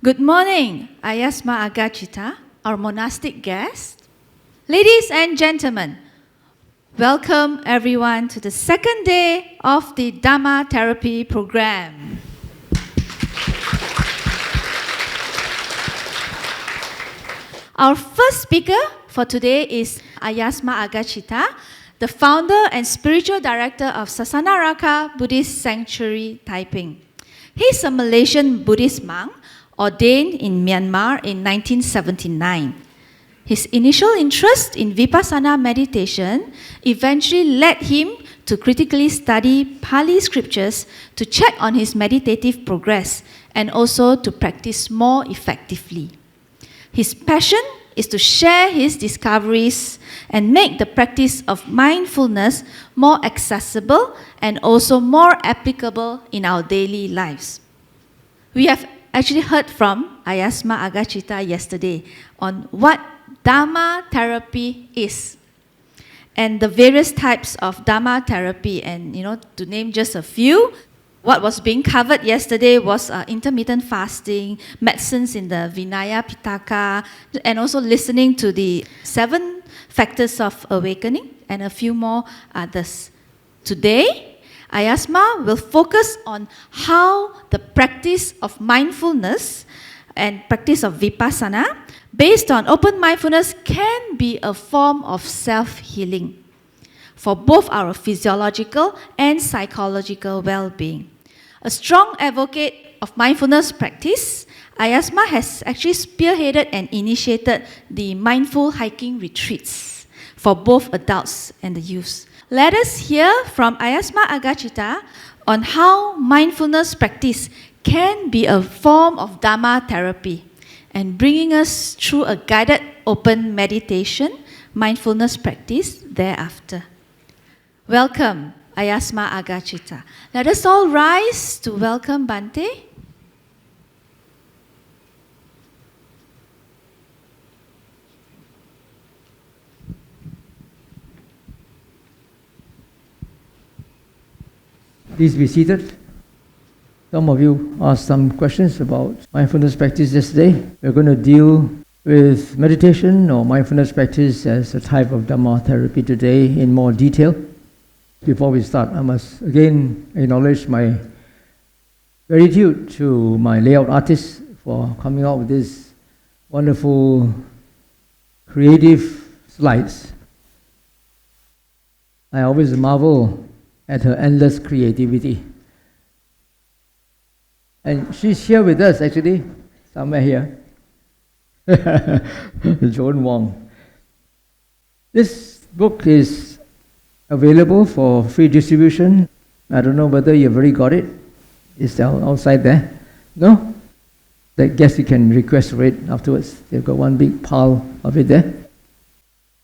Good morning, Āyasmā Aggacitta, our monastic guest. Ladies and gentlemen, welcome everyone to the second day of the Dhamma therapy program. Our first speaker for today is Āyasmā Aggacitta, the founder and spiritual director of Sasanaraka Buddhist Sanctuary, Taiping. He's a Malaysian Buddhist monk ordained in Myanmar in 1979. His initial interest in Vipassana meditation eventually led him to critically study Pali scriptures to check on his meditative progress and also to practice more effectively. His passion is to share his discoveries and make the practice of mindfulness more accessible and also more applicable in our daily lives. We have actually heard from Āyasmā Aggacitta yesterday on what Dhamma therapy is and the various types of Dhamma therapy. And to name just a few, what was being covered yesterday was intermittent fasting, medicines in the Vinaya Pitaka, and also listening to the 7 factors of awakening and a few more others. Today, Āyasmā will focus on how the practice of mindfulness and practice of Vipassana based on open mindfulness can be a form of self-healing for both our physiological and psychological well-being. A strong advocate of mindfulness practice, Āyasmā has actually spearheaded and initiated the mindful hiking retreats for both adults and the youth. Let us hear from Āyasmā Aggacitta on how mindfulness practice can be a form of Dhamma therapy and bringing us through a guided open meditation, mindfulness practice thereafter. Welcome, Āyasmā Aggacitta. Let us all rise to welcome Bhante. Please be seated. Some of you asked some questions about mindfulness practice yesterday. We're going to deal with meditation or mindfulness practice as a type of Dhamma therapy today in more detail. Before we start, I must again acknowledge my gratitude to my layout artists for coming out with these wonderful creative slides. I always marvel at her endless creativity. And she's here with us actually, somewhere here. Joan Wong. This book is available for free distribution. I don't know whether you've already got it. It's outside there. No? I guess you can request for it afterwards. They've got one big pile of it there.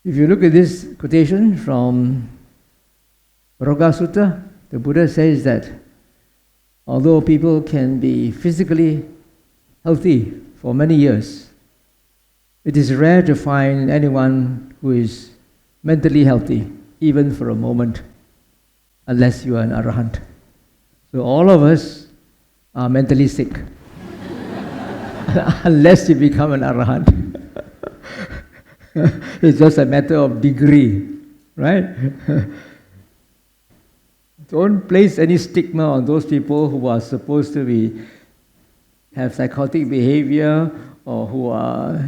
If you look at this quotation from Roga Sutta, the Buddha says that although people can be physically healthy for many years, it is rare to find anyone who is mentally healthy, even for a moment, unless you are an arahant. So all of us are mentally sick, unless you become an arahant. It's just a matter of degree, right? Don't place any stigma on those people who are supposed to have psychotic behavior or who are,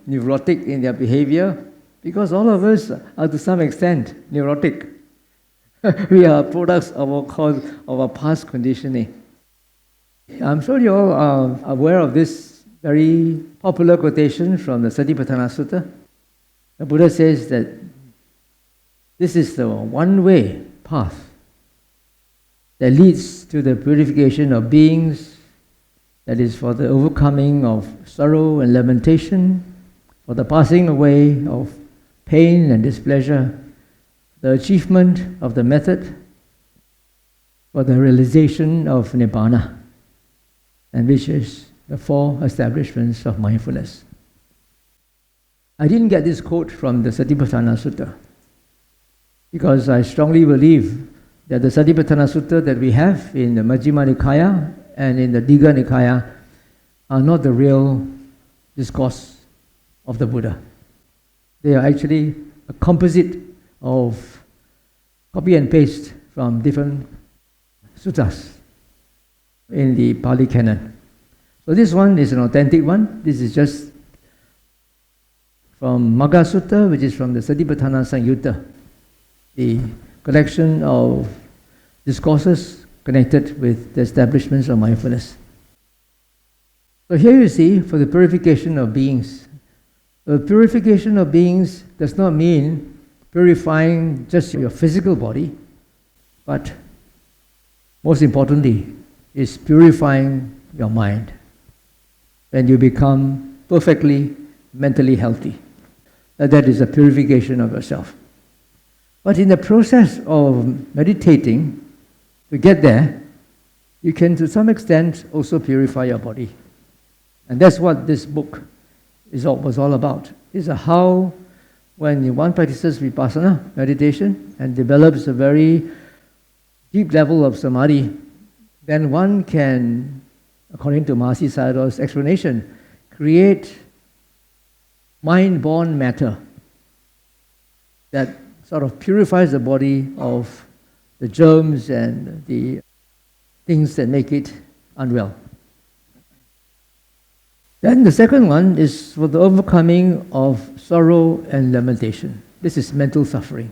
neurotic in their behavior, because all of us are to some extent neurotic. We are products of our past conditioning. I'm sure you all are aware of this very popular quotation from the Satipatthana Sutta. The Buddha says that this is the one-way path that leads to the purification of beings, that is for the overcoming of sorrow and lamentation, for the passing away of pain and displeasure, the achievement of the method, for the realization of Nibbana, and which is the 4 establishments of mindfulness. I didn't get this quote from the Satipatthana Sutta because I strongly believe that the Satipatthana Sutta that we have in the Majjhima Nikaya and in the Digha Nikaya are not the real discourse of the Buddha. They are actually a composite of copy and paste from different suttas in the Pali Canon. So this one is an authentic one. This is just from Magga Sutta, which is from the Satipatthana Samyutta, the collection of discourses connected with the establishments of mindfulness. So here you see, for the purification of beings. The purification of beings does not mean purifying just your physical body, but most importantly, is purifying your mind. And you become perfectly mentally healthy. That is a purification of yourself. But in the process of meditating, to get there, you can to some extent also purify your body. And that's what this book was all about. It's how, when one practices Vipassana meditation and develops a very deep level of samadhi, then one can, according to Mahasi Sayadaw's explanation, create mind-born matter that sort of purifies the body of the germs and the things that make it unwell. Then the second one is for the overcoming of sorrow and lamentation. This is mental suffering.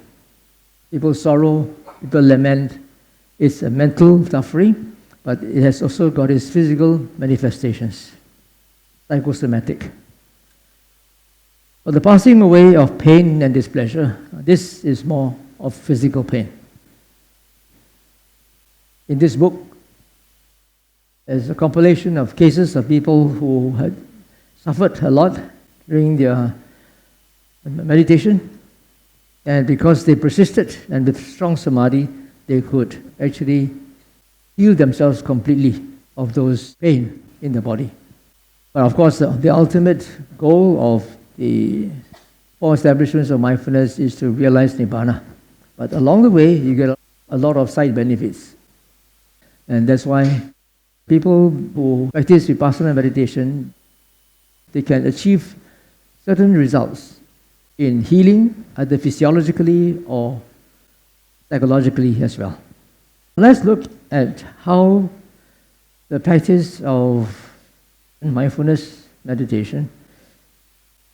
People sorrow, people lament. It's a mental suffering, but it has also got its physical manifestations, psychosomatic. For the passing away of pain and displeasure, this is more of physical pain. In this book, there's a compilation of cases of people who had suffered a lot during their meditation, and because they persisted and with strong samadhi, they could actually heal themselves completely of those pain in the body. But of course, the ultimate goal of the four establishments of mindfulness is to realize Nibbana. But along the way, you get a lot of side benefits. And that's why people who practice Vipassana meditation, they can achieve certain results in healing, either physiologically or psychologically as well. Let's look at how the practice of mindfulness meditation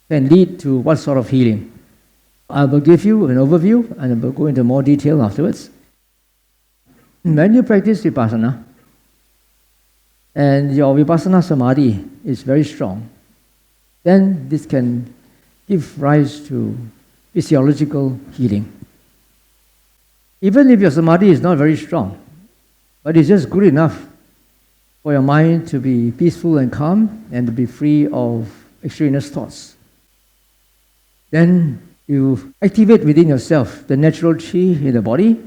can lead to what sort of healing. I will give you an overview and I will go into more detail afterwards. When you practice Vipassana, and your Vipassanā-Samādhi is very strong, then this can give rise to physiological healing. Even if your samadhi is not very strong, but it's just good enough for your mind to be peaceful and calm and to be free of extraneous thoughts, then you activate within yourself the natural qi in the body,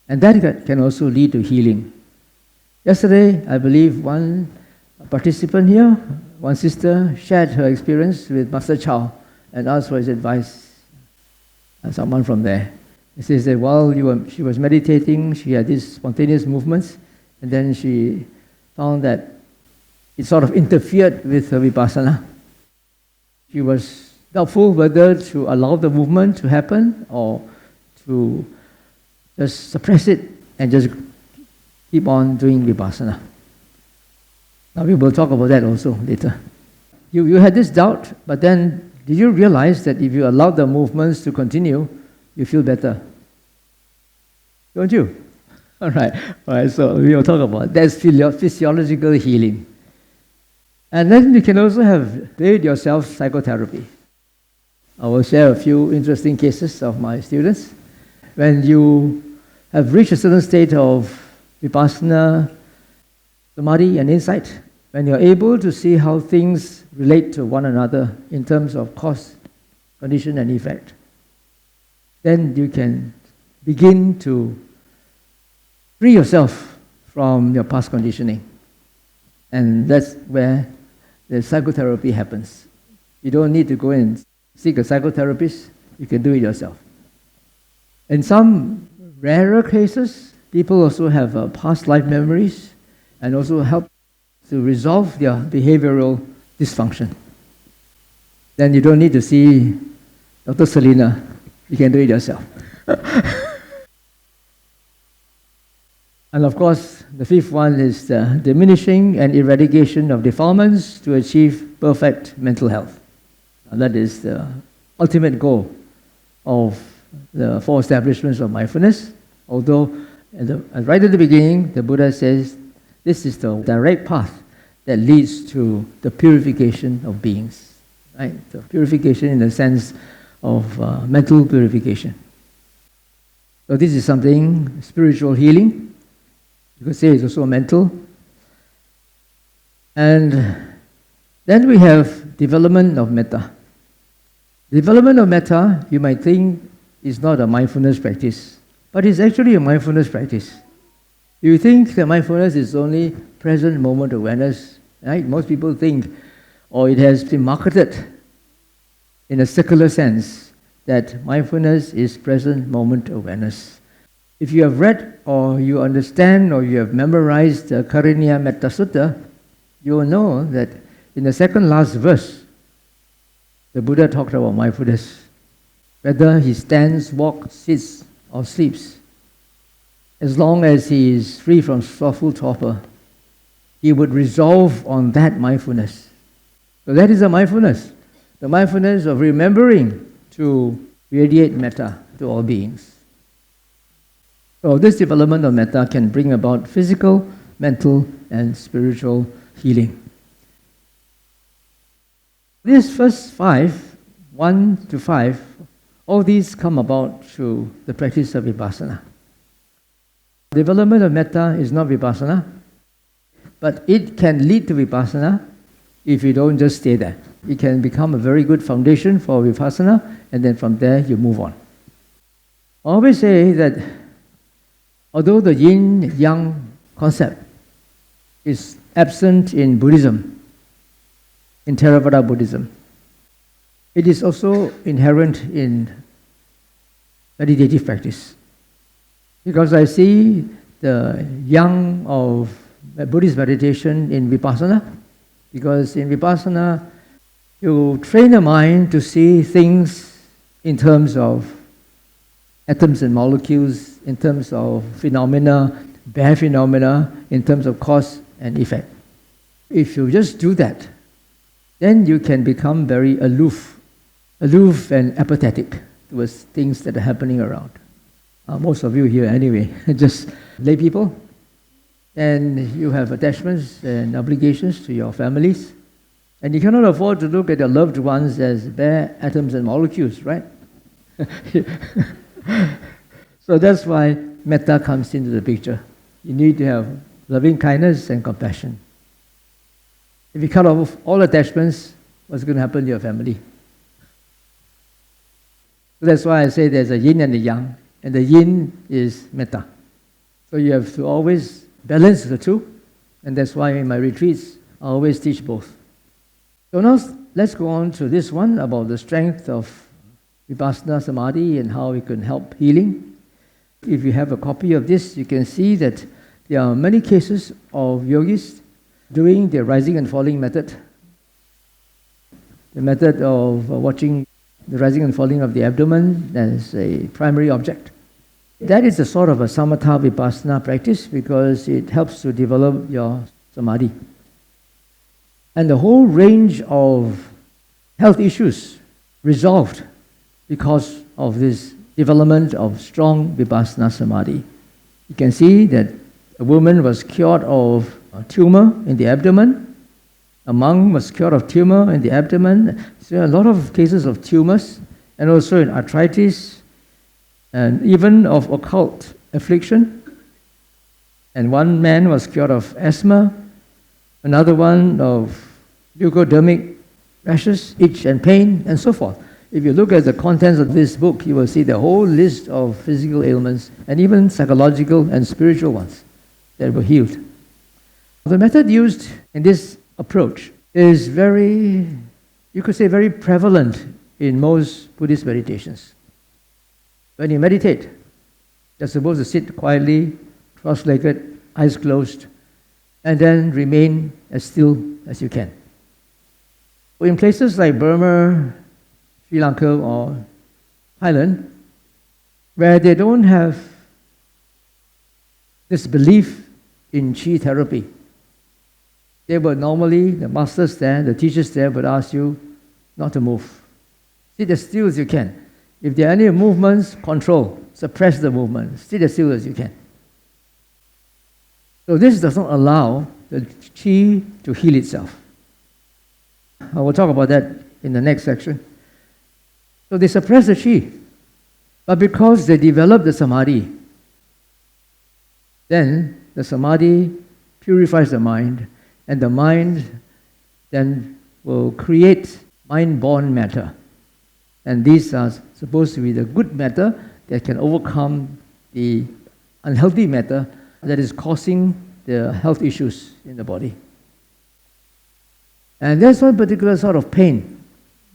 and that can also lead to healing. Yesterday, I believe one participant here, one sister, shared her experience with Master Chow and asked for his advice. And someone from there. He says that while she was meditating, she had these spontaneous movements, and then she found that it sort of interfered with her Vipassana. She was doubtful whether to allow the movement to happen or to just suppress it and just keep on doing Vipassana. Now we will talk about that also later. You had this doubt, but then did you realize that if you allow the movements to continue, you feel better? Don't you? All right, so we will talk about that's physiological healing. And then you can also have paid yourself psychotherapy. I will share a few interesting cases of my students. When you have reached a certain state of Vipassana, Samadhi and insight, when you're able to see how things relate to one another in terms of cause, condition and effect, then you can begin to free yourself from your past conditioning. And that's where the psychotherapy happens. You don't need to go and seek a psychotherapist, you can do it yourself. In some rarer cases, people also have past life memories and also help to resolve their behavioral dysfunction. Then you don't need to see Dr. Selina. You can do it yourself. And of course, the fifth one is the diminishing and eradication of defilements to achieve perfect mental health. And that is the ultimate goal of the four establishments of mindfulness. Although, right at the beginning, the Buddha says this is the direct path that leads to the purification of beings. Right? The purification in the sense of mental purification. So this is something, spiritual healing. You could say it's also mental. And then we have development of Mettā. Development of Mettā, you might think, is not a mindfulness practice, but it's actually a mindfulness practice. You think that mindfulness is only present moment awareness, right? Most people think, or it has been marketed in a secular sense, that mindfulness is present moment awareness. If you have read or you understand or you have memorized the Karaniya Metta Sutta, you will know that in the second last verse, the Buddha talked about mindfulness. Whether he stands, walks, sits or sleeps, as long as he is free from slothful torpor, he would resolve on that mindfulness. So that is the mindfulness of remembering to radiate Mettā to all beings. So this development of Mettā can bring about physical, mental and spiritual healing. These first 5, 1 to 5, all these come about through the practice of Vipassana. Development of Mettā is not Vipassana, but it can lead to Vipassana if you don't just stay there. It can become a very good foundation for Vipassana, and then from there you move on. I always say that although the yin-yang concept is absent in Buddhism, in Theravada Buddhism, it is also inherent in meditative practice. Because I see the yang of Buddhist meditation in Vipassana, because in Vipassana you train the mind to see things in terms of atoms and molecules, in terms of phenomena, bare phenomena, in terms of cause and effect. If you just do that, then you can become very aloof and apathetic towards things that are happening around. Most of you here anyway, just lay people, and you have attachments and obligations to your families, and you cannot afford to look at your loved ones as bare atoms and molecules, right? So that's why Mettā comes into the picture. You need to have loving kindness and compassion. If you cut off all attachments, what's going to happen to your family? So that's why I say there's a yin and a yang, and the yin is Mettā. So you have to always balance the two, and that's why in my retreats I always teach both. So now let's go on to this one about the strength of Vipassanā-Samādhi and how it can help healing. If you have a copy of this, you can see that there are many cases of yogis doing the rising and falling method. The method of watching the rising and falling of the abdomen as a primary object. That is a sort of a samatha vipassana practice because it helps to develop your samadhi. And the whole range of health issues resolved because of this development of strong Vipassanā-Samādhi. You can see that a woman was cured of a tumor in the abdomen. A monk was cured of tumor in the abdomen. So a lot of cases of tumors, and also in arthritis, and even of occult affliction. And one man was cured of asthma, another one of leukodermic rashes, itch and pain, and so forth. If you look at the contents of this book, you will see the whole list of physical ailments, and even psychological and spiritual ones that were healed. The method used in this approach is very, you could say, very prevalent in most Buddhist meditations. When you meditate, you're supposed to sit quietly, cross-legged, eyes closed, and then remain as still as you can. In places like Burma, Sri Lanka or Thailand, where they don't have this belief in Qi therapy, they would normally, the masters there, the teachers there would ask you not to move. Sit as still as you can. If there are any movements, control, suppress the movement. Sit as still as you can. So this does not allow the Qi to heal itself. I will talk about that in the next section. So they suppress the Qi. But because they develop the Samadhi, then the Samadhi purifies the mind, and the mind then will create mind-born matter. And these are supposed to be the good matter that can overcome the unhealthy matter that is causing the health issues in the body. And there's one particular sort of pain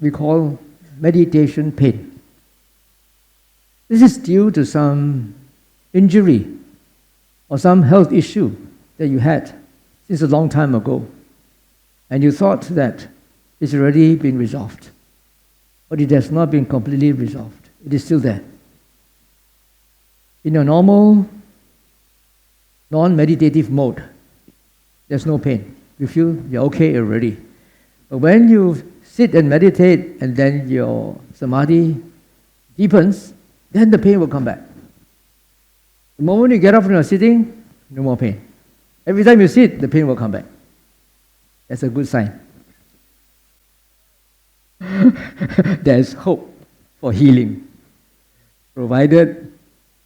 we call meditation pain. This is due to some injury or some health issue that you had since a long time ago, and you thought that it's already been resolved. But it has not been completely resolved. It is still there. In a normal, non-meditative mode, there's no pain. You feel you're okay already. But when you sit and meditate and then your samadhi deepens, then the pain will come back. The moment you get up from your sitting, no more pain. Every time you sit, the pain will come back. That's a good sign. There's hope for healing, provided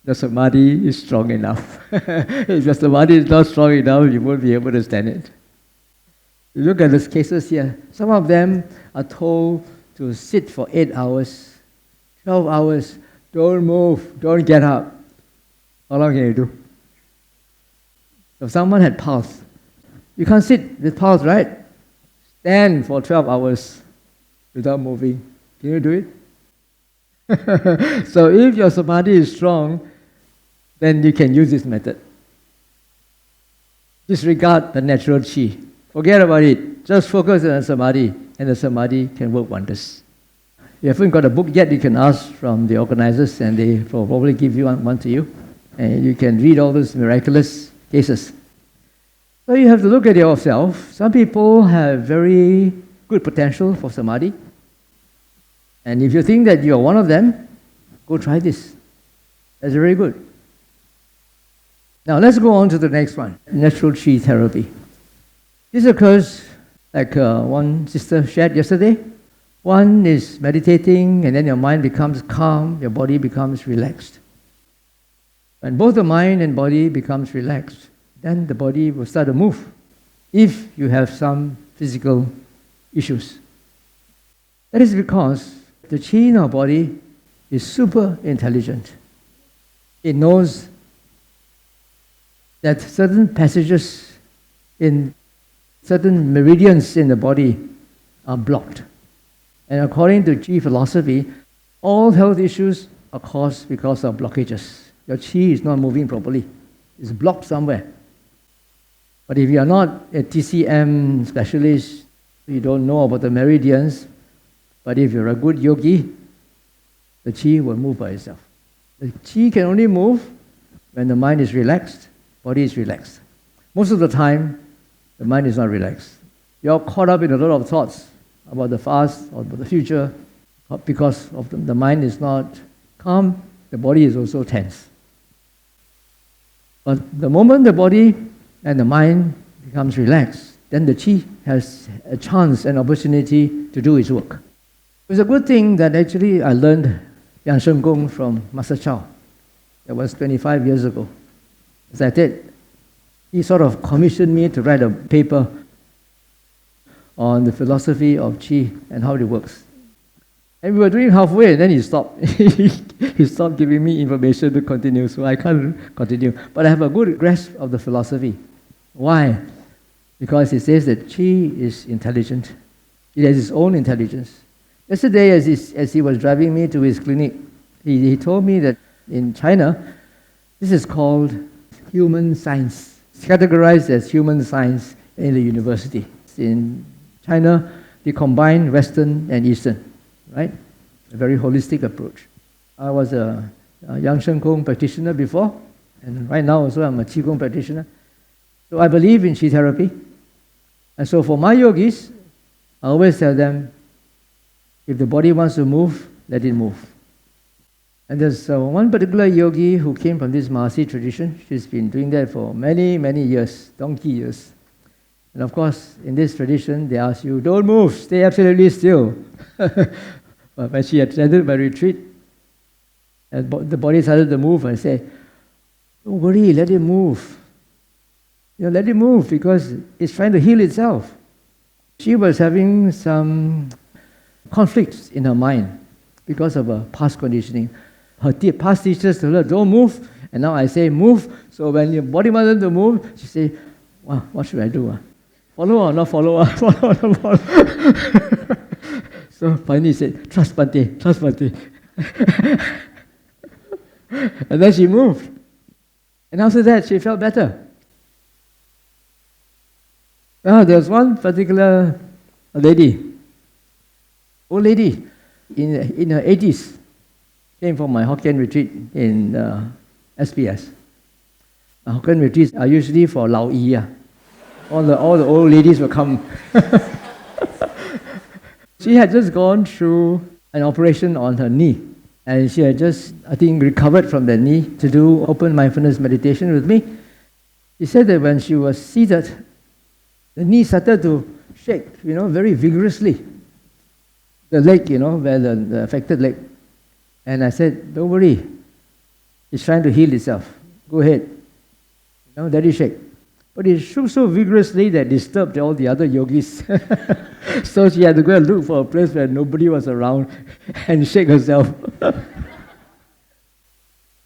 the samadhi is strong enough. If your samadhi is not strong enough, you won't be able to stand it. You look at these cases here. Some of them are told to sit for 8 hours, 12 hours. Don't move, don't get up. How long can you do? If someone had pulse, you can't sit with pulse, right? Stand for 12 hours without moving. Can you do it? So if your samadhi is strong, then you can use this method. Disregard the natural chi. Forget about it. Just focus on samadhi, and the samadhi can work wonders. If you haven't got a book yet, you can ask from the organizers, and they will probably give you one to you. And you can read all those miraculous cases. So you have to look at yourself. Some people have very good potential for samadhi. And if you think that you are one of them, go try this. That's very good. Now let's go on to the next one, natural chi therapy. This occurs like one sister shared yesterday. One is meditating and then your mind becomes calm, your body becomes relaxed. When both the mind and body becomes relaxed, then the body will start to move if you have some physical issues. That is because the chi in our body is super intelligent. It knows that certain passages in certain meridians in the body are blocked. And according to Qi philosophy, all health issues are caused because of blockages. Your Qi is not moving properly. It's blocked somewhere. But if you are not a TCM specialist, you don't know about the meridians, but if you're a good yogi, the Qi will move by itself. The Qi can only move when the mind is relaxed, body is relaxed. Most of the time, the mind is not relaxed. You're caught up in a lot of thoughts about the past or about the future. Because of the mind is not calm, the body is also tense. But the moment the body and the mind becomes relaxed, then the Qi has a chance and opportunity to do its work. It's a good thing that actually I learned Yang Shen Gong from Master Chow. That was 25 years ago. As I did, he sort of commissioned me to write a paper on the philosophy of Qi and how it works. And we were doing halfway, and then he stopped. He stopped giving me information to continue, so I can't continue. But I have a good grasp of the philosophy. Why? Because he says that Qi is intelligent. It has its own intelligence. Yesterday, as he was driving me to his clinic, he told me that in China, this is called human science. categorized as human science in the university. In China, they combine Western and Eastern, right? A very holistic approach. I was a Yang Shen Kong practitioner before, and right now also I'm a Qigong practitioner. So I believe in Qi therapy. And so for my yogis, I always tell them, if the body wants to move, let it move. And there's one particular yogi who came from this Mahasi tradition. She's been doing that for many, many years, donkey years. And of course, in this tradition, they ask you, don't move, stay absolutely still. But when she attended my retreat, and the body started to move, I say, don't worry, let it move. Let it move because it's trying to heal itself. She was having some conflicts in her mind because of her past conditioning. Her past teachers told her, don't move, and now I say move. So when your body wanted to move, she say, wow, what should I do? Follow or not follow? Follow or not follow? So finally she said, trust Bhante, trust Bhante. And then she moved. And after that, she felt better. Well, there was one particular lady, old lady, in her 80s, came from my Hokkien retreat in SPS. Hokkien retreats are usually for Lao Yi. All the old ladies will come. She had just gone through an operation on her knee. And she had just, I think, recovered from the knee to do open mindfulness meditation with me. She said that when she was seated, the knee started to shake, very vigorously. The leg, where the affected leg. And I said, don't worry. It's trying to heal itself. Go ahead. Let it shake. But it shook so vigorously that it disturbed all the other yogis. So she had to go and look for a place where nobody was around and shake herself.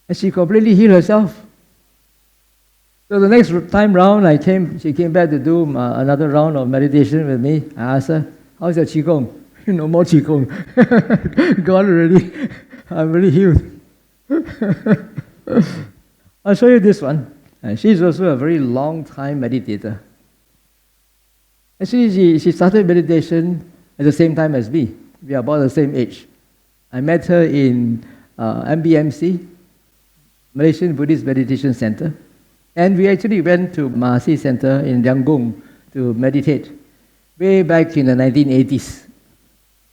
And she completely healed herself. So the next time round, she came back to do another round of meditation with me. I asked her, how's your Qigong? No more Qigong. Gone already. I'm really healed. I'll show you this one. And she's also a very long time meditator. Actually, she started meditation at the same time as me. We are about the same age. I met her in MBMC, Malaysian Buddhist Meditation Center. And we actually went to Mahasi Center in Yangon to meditate way back in the 1980s.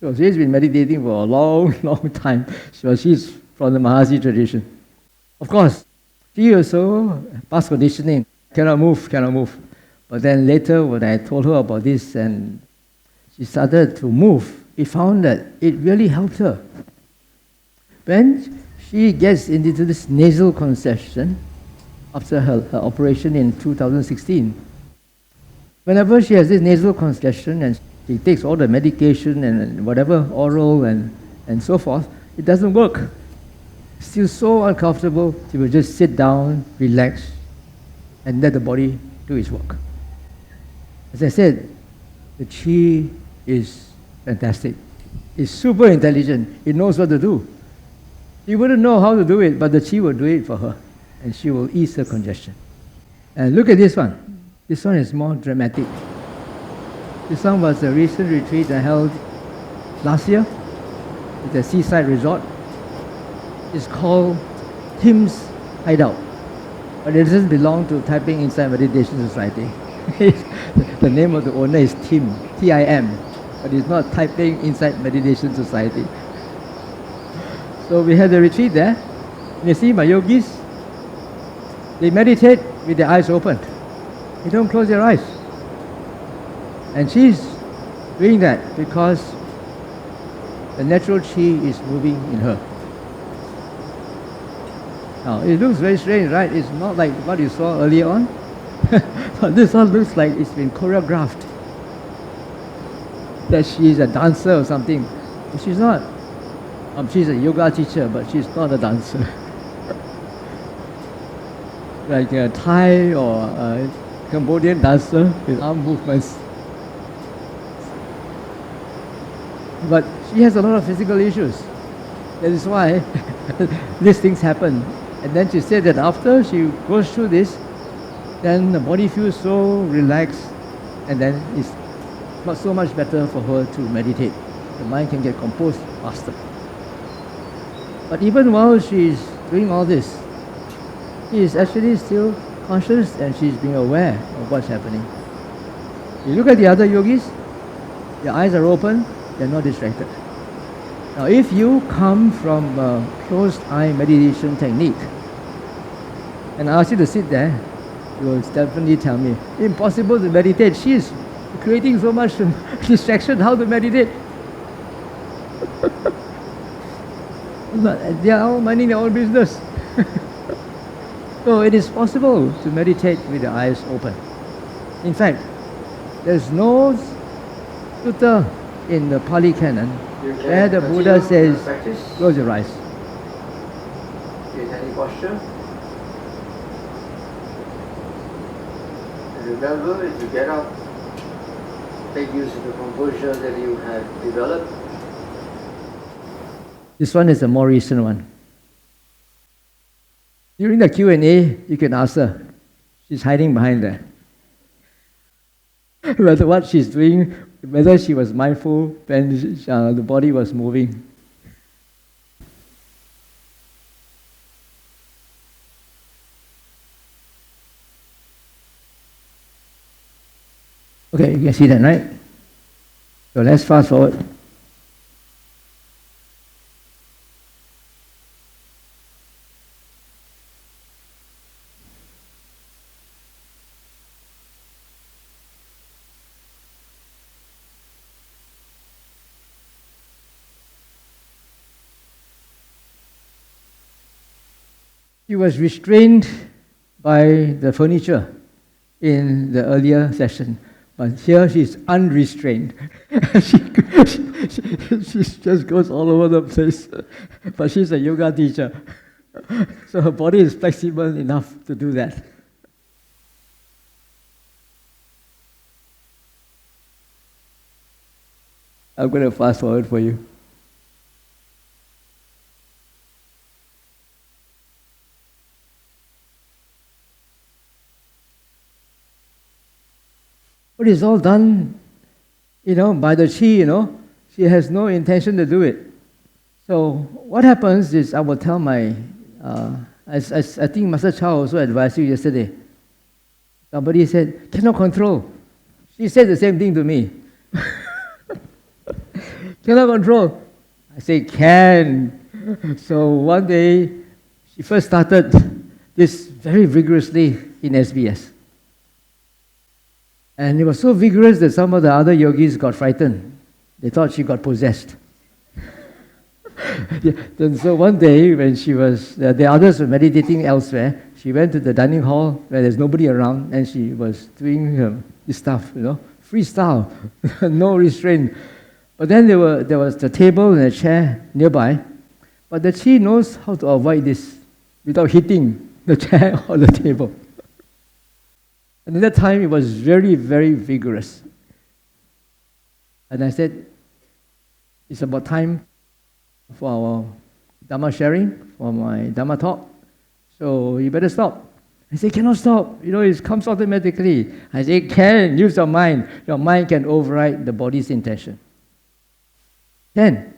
So she's been meditating for a long, long time. So she's from the Mahasi tradition. Of course, she also past conditioning, cannot move. But then later when I told her about this and she started to move, we found that it really helped her. When she gets into this nasal congestion after her operation in 2016, whenever she has this nasal congestion and she takes all the medication and whatever, oral and so forth, it doesn't work. Still so uncomfortable, she will just sit down, relax, and let the body do its work. As I said, the Qi is fantastic. It's super intelligent. It knows what to do. She wouldn't know how to do it, but the Qi will do it for her, and she will ease her congestion. And look at this one. This one is more dramatic. This one was a recent retreat I held last year at the seaside resort. It's called Tim's Hideout, but it doesn't belong to Taiping Insight Meditation Society. The name of the owner is Tim, T-I-M, but it's not Taiping Insight Meditation Society. So we had a retreat there. You see my yogis, they meditate with their eyes open. They don't close their eyes. And she's doing that because the natural Qi is moving in her. Now, it looks very strange, right? It's not like what you saw earlier on. But this one looks like it's been choreographed. That she's a dancer or something. But she's not. She's a yoga teacher, but she's not a dancer. Like a Thai or a Cambodian dancer with arm movements. But she has a lot of physical issues. That is why these things happen. And then she said that after she goes through this, then the body feels so relaxed, and then it's not so much better for her to meditate. The mind can get composed faster. But even while she's doing all this, she is actually still conscious and she's being aware of what's happening. You look at the other yogis, their eyes are open, they're not distracted. Now if you come from a closed eye meditation technique, and I ask you to sit there, you will definitely tell me, impossible to meditate. She is creating so much distraction, how to meditate? They are all minding their own business. So it is possible to meditate with the eyes open. In fact, there's no sutta in the Pali Canon where the Buddha says, close your eyes. Is any posture? Remember, as you get up, make use of the composure that you have developed. This one is a more recent one. During the Q&A, you can ask her. She's hiding behind there. Whether what she's doing, whether she was mindful when the body was moving. Okay, you can see that, right? So let's fast forward. She was restrained by the furniture in the earlier session, but here she's unrestrained. she just goes all over the place. But she's a yoga teacher, so her body is flexible enough to do that. I'm going to fast forward for you. But it's all done, by the chi, She has no intention to do it. So what happens is, I will tell my, I think Master Chow also advised you yesterday. Somebody said, cannot control. She said the same thing to me. Cannot control. I say, can. So one day, she first started this very vigorously in SBS. And it was so vigorous that some of the other yogis got frightened. They thought she got possessed. Then so one day when she was, the others were meditating elsewhere, she went to the dining hall where there's nobody around and she was doing this stuff, freestyle, no restraint. But then there was the table and a chair nearby, but the chi knows how to avoid this without hitting the chair or the table. And at that time, it was very, very vigorous. And I said, it's about time for our Dhamma sharing, for my Dhamma talk. So you better stop. I said, cannot stop. It comes automatically. I said, can. Use your mind. Your mind can override the body's intention. Then,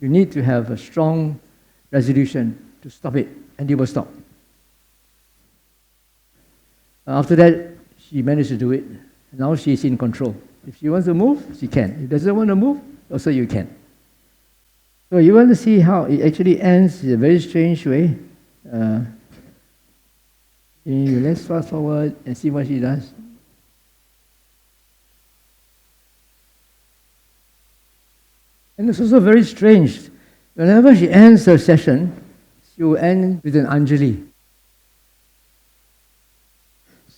you need to have a strong resolution to stop it, and you will stop. After that, she managed to do it. Now she's in control. If she wants to move, she can. If she doesn't want to move, also you can. So you want to see how it actually ends in a very strange way. Let's fast forward and see what she does. And it's also very strange. Whenever she ends her session, she will end with an Anjali.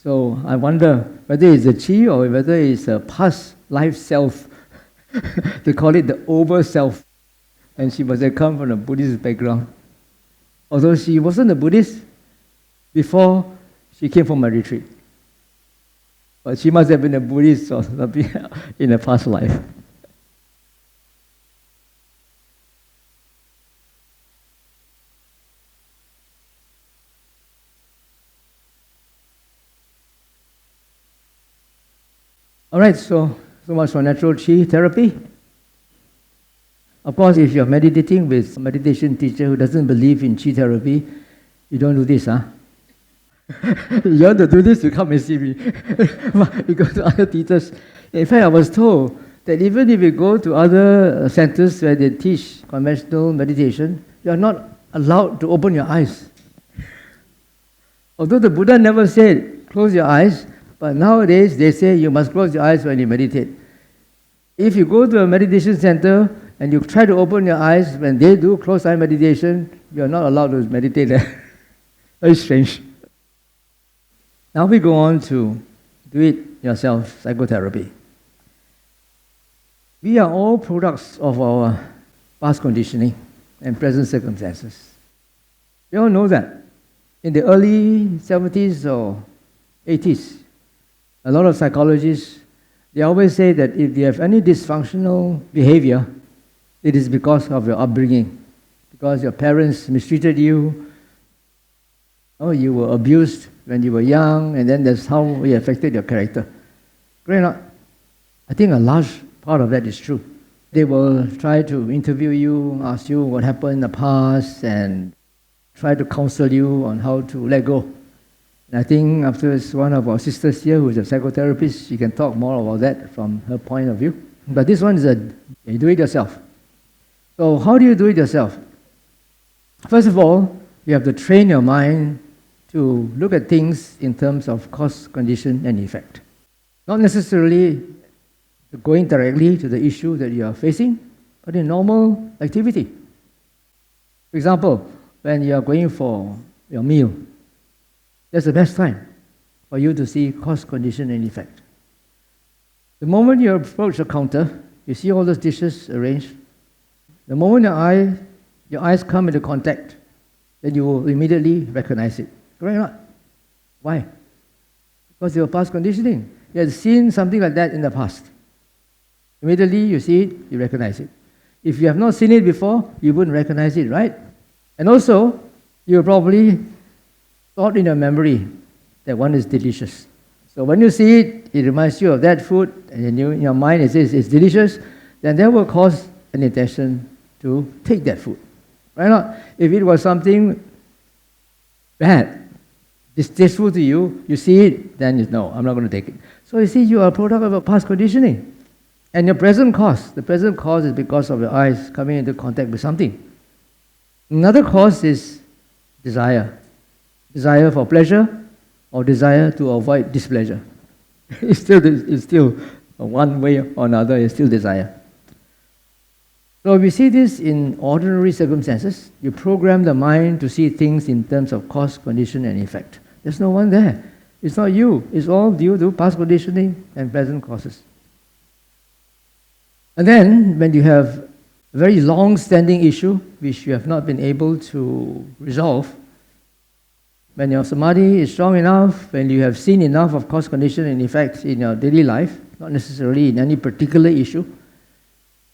So I wonder whether it's a chi or whether it's a past life self. They call it the over self. And she must have come from a Buddhist background. Although she wasn't a Buddhist before she came from a retreat. But she must have been a Buddhist or something in a past life. Alright, so much for natural chi therapy. Of course, if you're meditating with a meditation teacher who doesn't believe in chi therapy, you don't do this, huh? You want to do this, you come and see me. You go to other teachers. In fact, I was told that even if you go to other centers where they teach conventional meditation, you are not allowed to open your eyes. Although the Buddha never said, close your eyes, but nowadays they say you must close your eyes when you meditate. If you go to a meditation center and you try to open your eyes when they do closed-eye meditation, you are not allowed to meditate there. Very strange. Now we go on to do it yourself, psychotherapy. We are all products of our past conditioning and present circumstances. You all know that. In the early 70s or 80s, a lot of psychologists, they always say that if you have any dysfunctional behavior, it is because of your upbringing, because your parents mistreated you, or you were abused when you were young, and then that's how it affected your character. Correct or not? I think a large part of that is true. They will try to interview you, ask you what happened in the past, and try to counsel you on how to let go. And I think afterwards, one of our sisters here, who is a psychotherapist, she can talk more about that from her point of view. But this one is you do it yourself. So how do you do it yourself? First of all, you have to train your mind to look at things in terms of cause, condition, and effect. Not necessarily going directly to the issue that you are facing, but in normal activity. For example, when you are going for your meal, that's the best time for you to see cause, condition, and effect. The moment you approach the counter, you see all those dishes arranged. The moment your eyes come into contact, then you will immediately recognize it. Correct or not? Why? Because your past conditioning. You had seen something like that in the past. Immediately you see it, you recognize it. If you have not seen it before, you wouldn't recognize it, right? And also, you probably thought in your memory that one is delicious. So when you see it, it reminds you of that food, and in your mind it says it's delicious, then that will cause an intention to take that food. Right or not? If it was something bad, distasteful to you, you see it, then you know, I'm not going to take it. So you see, you are a product of a past conditioning. And your present cause, the present cause is because of your eyes coming into contact with something. Another cause is desire. Desire for pleasure or desire to avoid displeasure. It's still one way or another, it's still desire. So we see this in ordinary circumstances. You program the mind to see things in terms of cause, condition, and effect. There's no one there. It's not you. It's all due to past conditioning and present causes. And then, when you have a very long-standing issue which you have not been able to resolve, when your samadhi is strong enough, when you have seen enough of cause, condition, and effect in your daily life, not necessarily in any particular issue,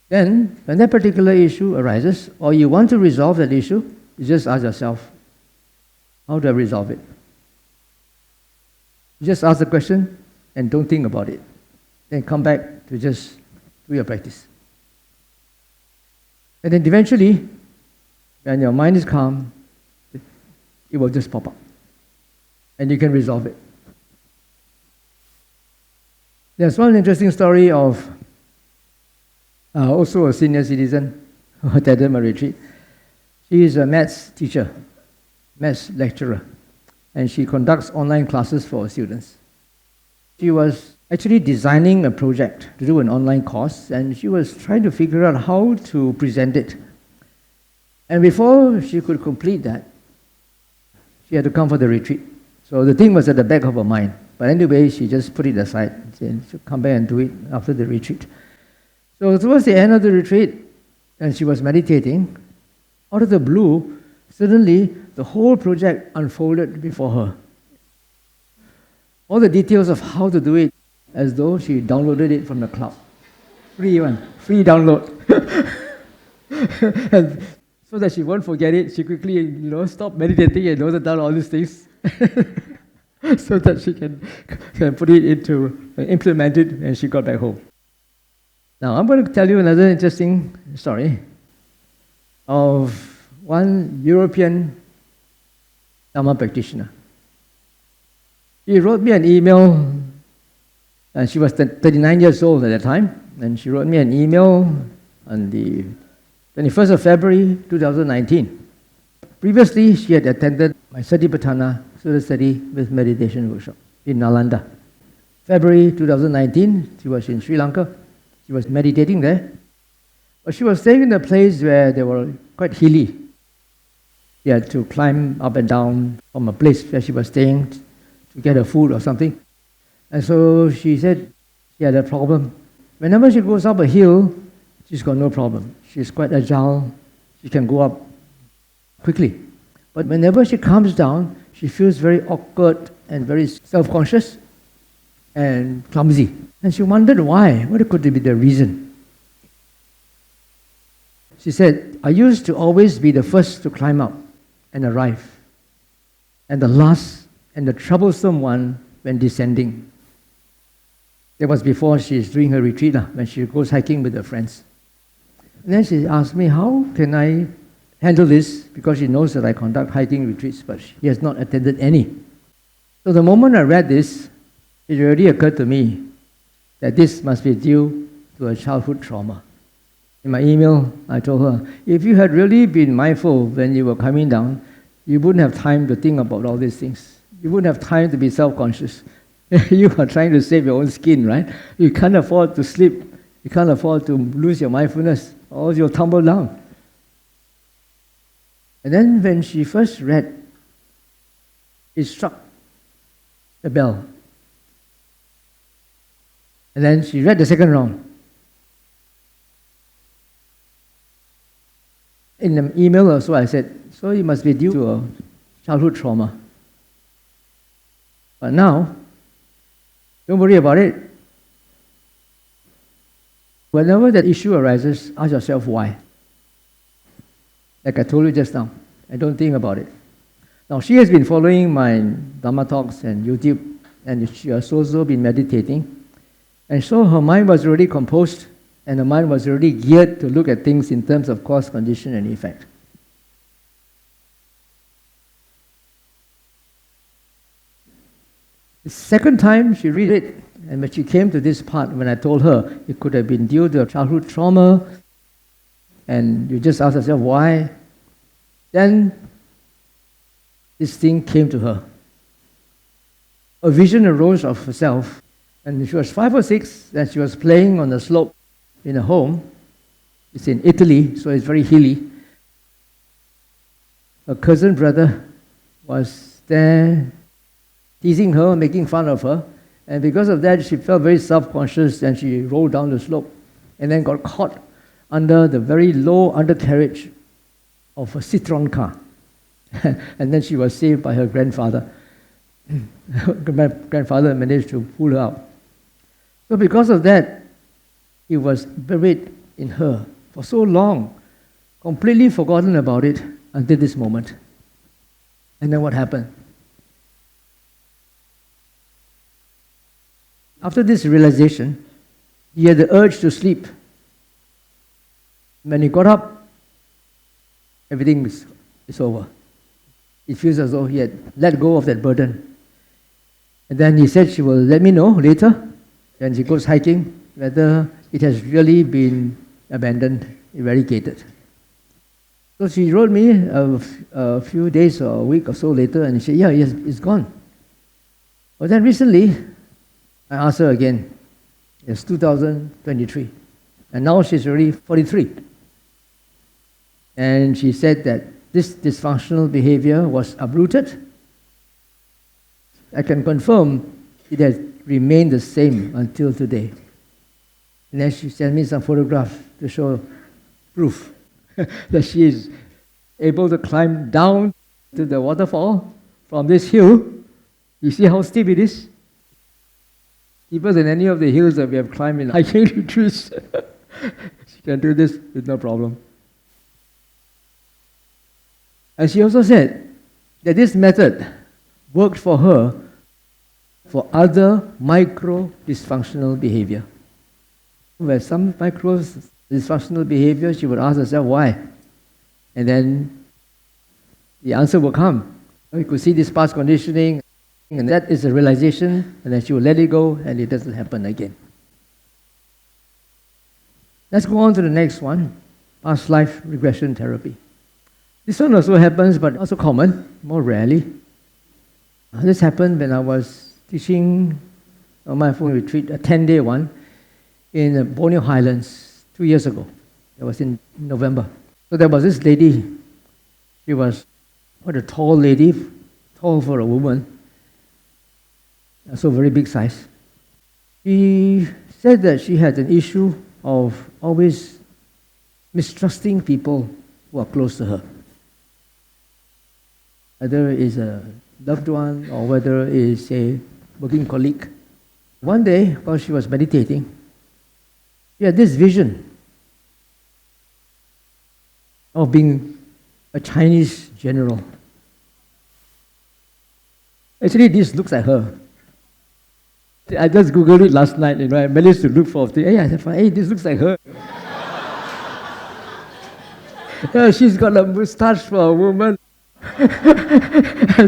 then when that particular issue arises, or you want to resolve that issue, you just ask yourself, how do I resolve it? You just ask the question and don't think about it. Then come back to just do your practice. And then eventually, when your mind is calm, it will just pop up. And you can resolve it. There's one interesting story of also a senior citizen who attended my retreat. She is a maths teacher, maths lecturer, and she conducts online classes for students. She was actually designing a project to do an online course, and she was trying to figure out how to present it. And before she could complete that, she had to come for the retreat. So the thing was at the back of her mind. But anyway, she just put it aside and she'll come back and do it after the retreat. So towards the end of the retreat, and she was meditating, out of the blue, suddenly the whole project unfolded before her. All the details of how to do it, as though she downloaded it from the cloud. Free download. And so that she won't forget it, she quickly, stopped meditating and noted down all these things. so that she can put it into, implement it, and she got back home. Now, I'm going to tell you another interesting story of one European Dhamma practitioner. She wrote me an email, and she was 39 years old at that time, and she wrote me an email on the 21st of February 2019. Previously, she had attended my Satipatthana Sutta study with meditation workshop in Nalanda. February 2019, she was in Sri Lanka. She was meditating there. But she was staying in a place where they were quite hilly. She had to climb up and down from a place where she was staying to get her food or something. And so she said she had a problem. Whenever she goes up a hill, she's got no problem. She's quite agile. She can go up quickly. But whenever she comes down, she feels very awkward and very self-conscious and clumsy. And she wondered why. What could be the reason? She said, I used to always be the first to climb up and arrive, and the last and the troublesome one when descending. That was before she's doing her retreat, when she goes hiking with her friends. And then she asked me, how can I handle this? Because she knows that I conduct hiking retreats, but she has not attended any. So the moment I read this, it already occurred to me that this must be due to a childhood trauma. In my email, I told her, if you had really been mindful when you were coming down, you wouldn't have time to think about all these things. You wouldn't have time to be self-conscious. You are trying to save your own skin, right? You can't afford to sleep. You can't afford to lose your mindfulness, or you'll tumble down. And then when she first read, it struck the bell. And then she read the second round. In the email also I said, so it must be due to a childhood trauma. But now, don't worry about it. Whenever that issue arises, ask yourself why. Like I told you just now, and don't think about it. Now, she has been following my Dhamma talks and YouTube, and she has also been meditating. And so her mind was already composed, and her mind was already geared to look at things in terms of cause, condition, and effect. The second time she read it, and when she came to this part, when I told her it could have been due to a childhood trauma, and you just ask yourself why, then this thing came to her. A vision arose of herself, and she was 5 or 6, and she was playing on the slope in a home. It's in Italy, so it's very hilly. Her cousin brother was there teasing her, making fun of her, and because of that she felt very self-conscious, and she rolled down the slope and then got caught under the very low undercarriage of a Citroen car. And then she was saved by her grandfather. My grandfather managed to pull her out. So because of that, it was buried in her for so long, completely forgotten about it until this moment. And then what happened? After this realization, he had the urge to sleep. When he got up, everything is over. It feels as though he had let go of that burden. And then he said she will let me know later, when she goes hiking, whether it has really been abandoned, eradicated. So she wrote me a few days or a week or so later, and she said, yeah, yes, it's gone. But then recently, I asked her again. It's 2023. And now she's already 43. And she said that this dysfunctional behavior was uprooted. I can confirm it has remained the same until today. And then she sent me some photographs to show proof that she is able to climb down to the waterfall from this hill. You see how steep it is? Steeper than any of the hills that we have climbed in hiking retreats. She can do this with no problem. And she also said that this method worked for her for other micro-dysfunctional behavior. Where some micro-dysfunctional behavior, she would ask herself, why? And then the answer will come. You could see this past conditioning, and that is a realization, and then she will let it go, and it doesn't happen again. Let's go on to the next one, past life regression therapy. This one also happens, but also common, more rarely. This happened when I was teaching a mindful retreat, a 10-day one, in the Borneo Highlands 2 years ago. It was in November. So there was this lady. She was quite a tall lady, tall for a woman, so very big size. She said that she had an issue of always mistrusting people who are close to her. Whether it's a loved one or whether it's a working colleague. One day, while she was meditating, she had this vision of being a Chinese general. Actually, this looks like her. I just Googled it last night, I managed to look for it. Hey, this looks like her. She's got a moustache for a woman.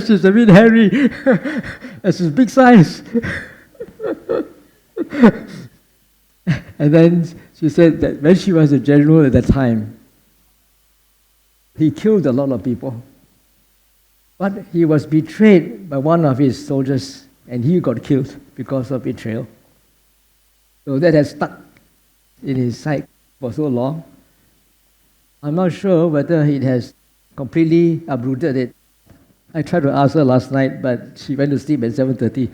She's a bit hairy. And she's big size. And then she said that when she was a general at that time, he killed a lot of people. But he was betrayed by one of his soldiers, and he got killed because of betrayal. So that has stuck in his psyche for so long. I'm not sure whether it has completely uprooted it. I tried to ask her last night, but she went to sleep at 7:30.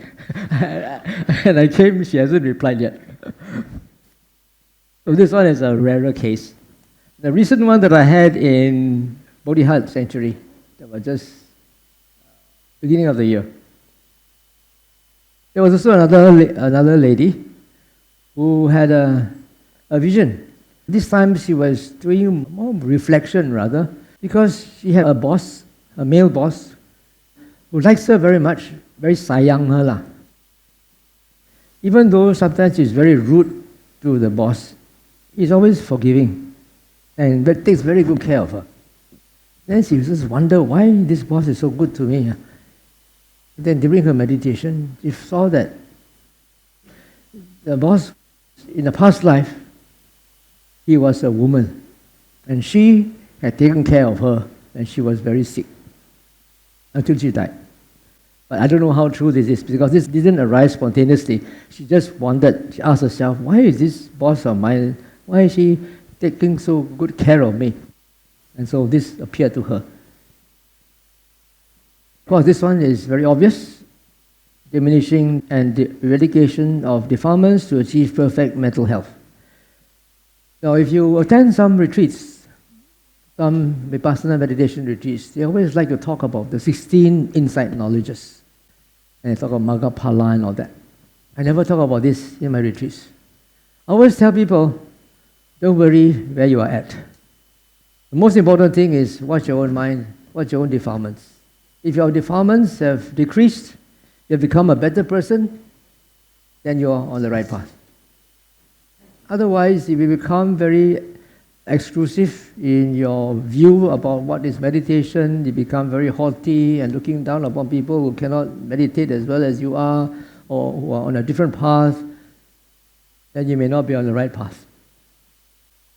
And I came, she hasn't replied yet. So this one is a rarer case. The recent one that I had in Bodhi Hut Sanctuary, that was just beginning of the year. There was also another lady who had a vision. This time she was doing more reflection rather, because she had a boss, a male boss, who likes her very much, very sayang her lah. Even though sometimes she's very rude to the boss, he's always forgiving and takes very good care of her. Then she just wonder why this boss is so good to me. Then during her meditation, she saw that the boss, in the past life, he was a woman, and she had taken care of her when she was very sick, until she died. But I don't know how true this is, because this didn't arise spontaneously. She just wondered, she asked herself, why is this boss of mine, why is she taking so good care of me? And so this appeared to her. Of course, this one is very obvious. Diminishing and the eradication of defilements to achieve perfect mental health. Now, if you attend some retreats, some Vipassana meditation retreats, they always like to talk about the 16 insight knowledges. And they talk about Magga, Phala and all that. I never talk about this in my retreats. I always tell people, don't worry where you are at. The most important thing is watch your own mind, watch your own defilements. If your defilements have decreased, you have become a better person, then you are on the right path. Otherwise, if you become very exclusive in your view about what is meditation, you become very haughty and looking down upon people who cannot meditate as well as you are, or who are on a different path, then you may not be on the right path.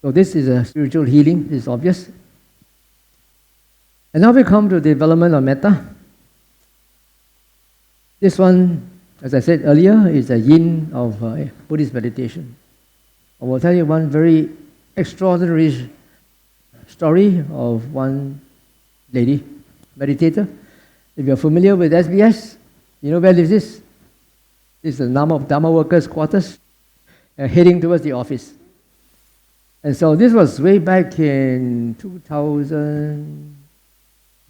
So this is a spiritual healing, this is obvious. And now we come to the development of Mettā. This one, as I said earlier, is a yin of Buddhist meditation. I will tell you one very extraordinary story of one lady, meditator. If you're familiar with SBS, you know where this is? This is the Dhamma workers' quarters, heading towards the office. And so this was way back in 2000,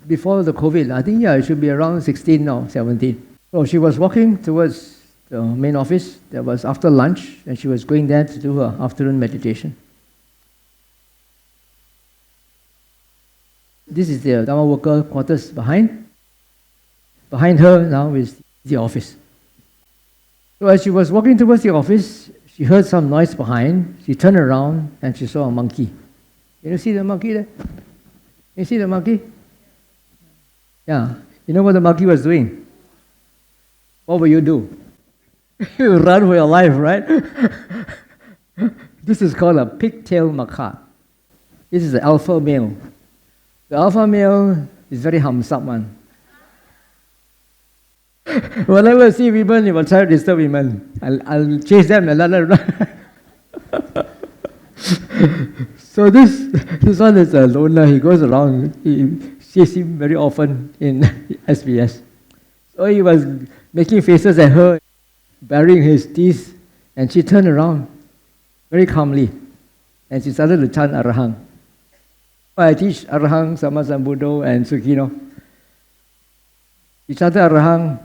before the COVID. I think, it should be around 16 or 17. So she was walking towards the main office. That was after lunch, and she was going there to do her afternoon meditation. This is the Dhamma worker quarters behind. Behind her now is the office. So as she was walking towards the office, she heard some noise behind. She turned around and she saw a monkey. Can you see the monkey there? Can you see the monkey? Yeah. You know what the monkey was doing? What will you do? You run for your life, right? This is called a pigtail macaque. This is the alpha male. The alpha male is very humsap one. Whenever I see women, he will try to disturb women. I'll chase them and let them run. So this one is a loner. He goes around. He sees him very often in SBS. So he was making faces at her, baring his teeth, and she turned around very calmly, and she started to chant Arahang. I teach Arahang, Sama Sambuddho, and Sukhino. She chanted Arahang,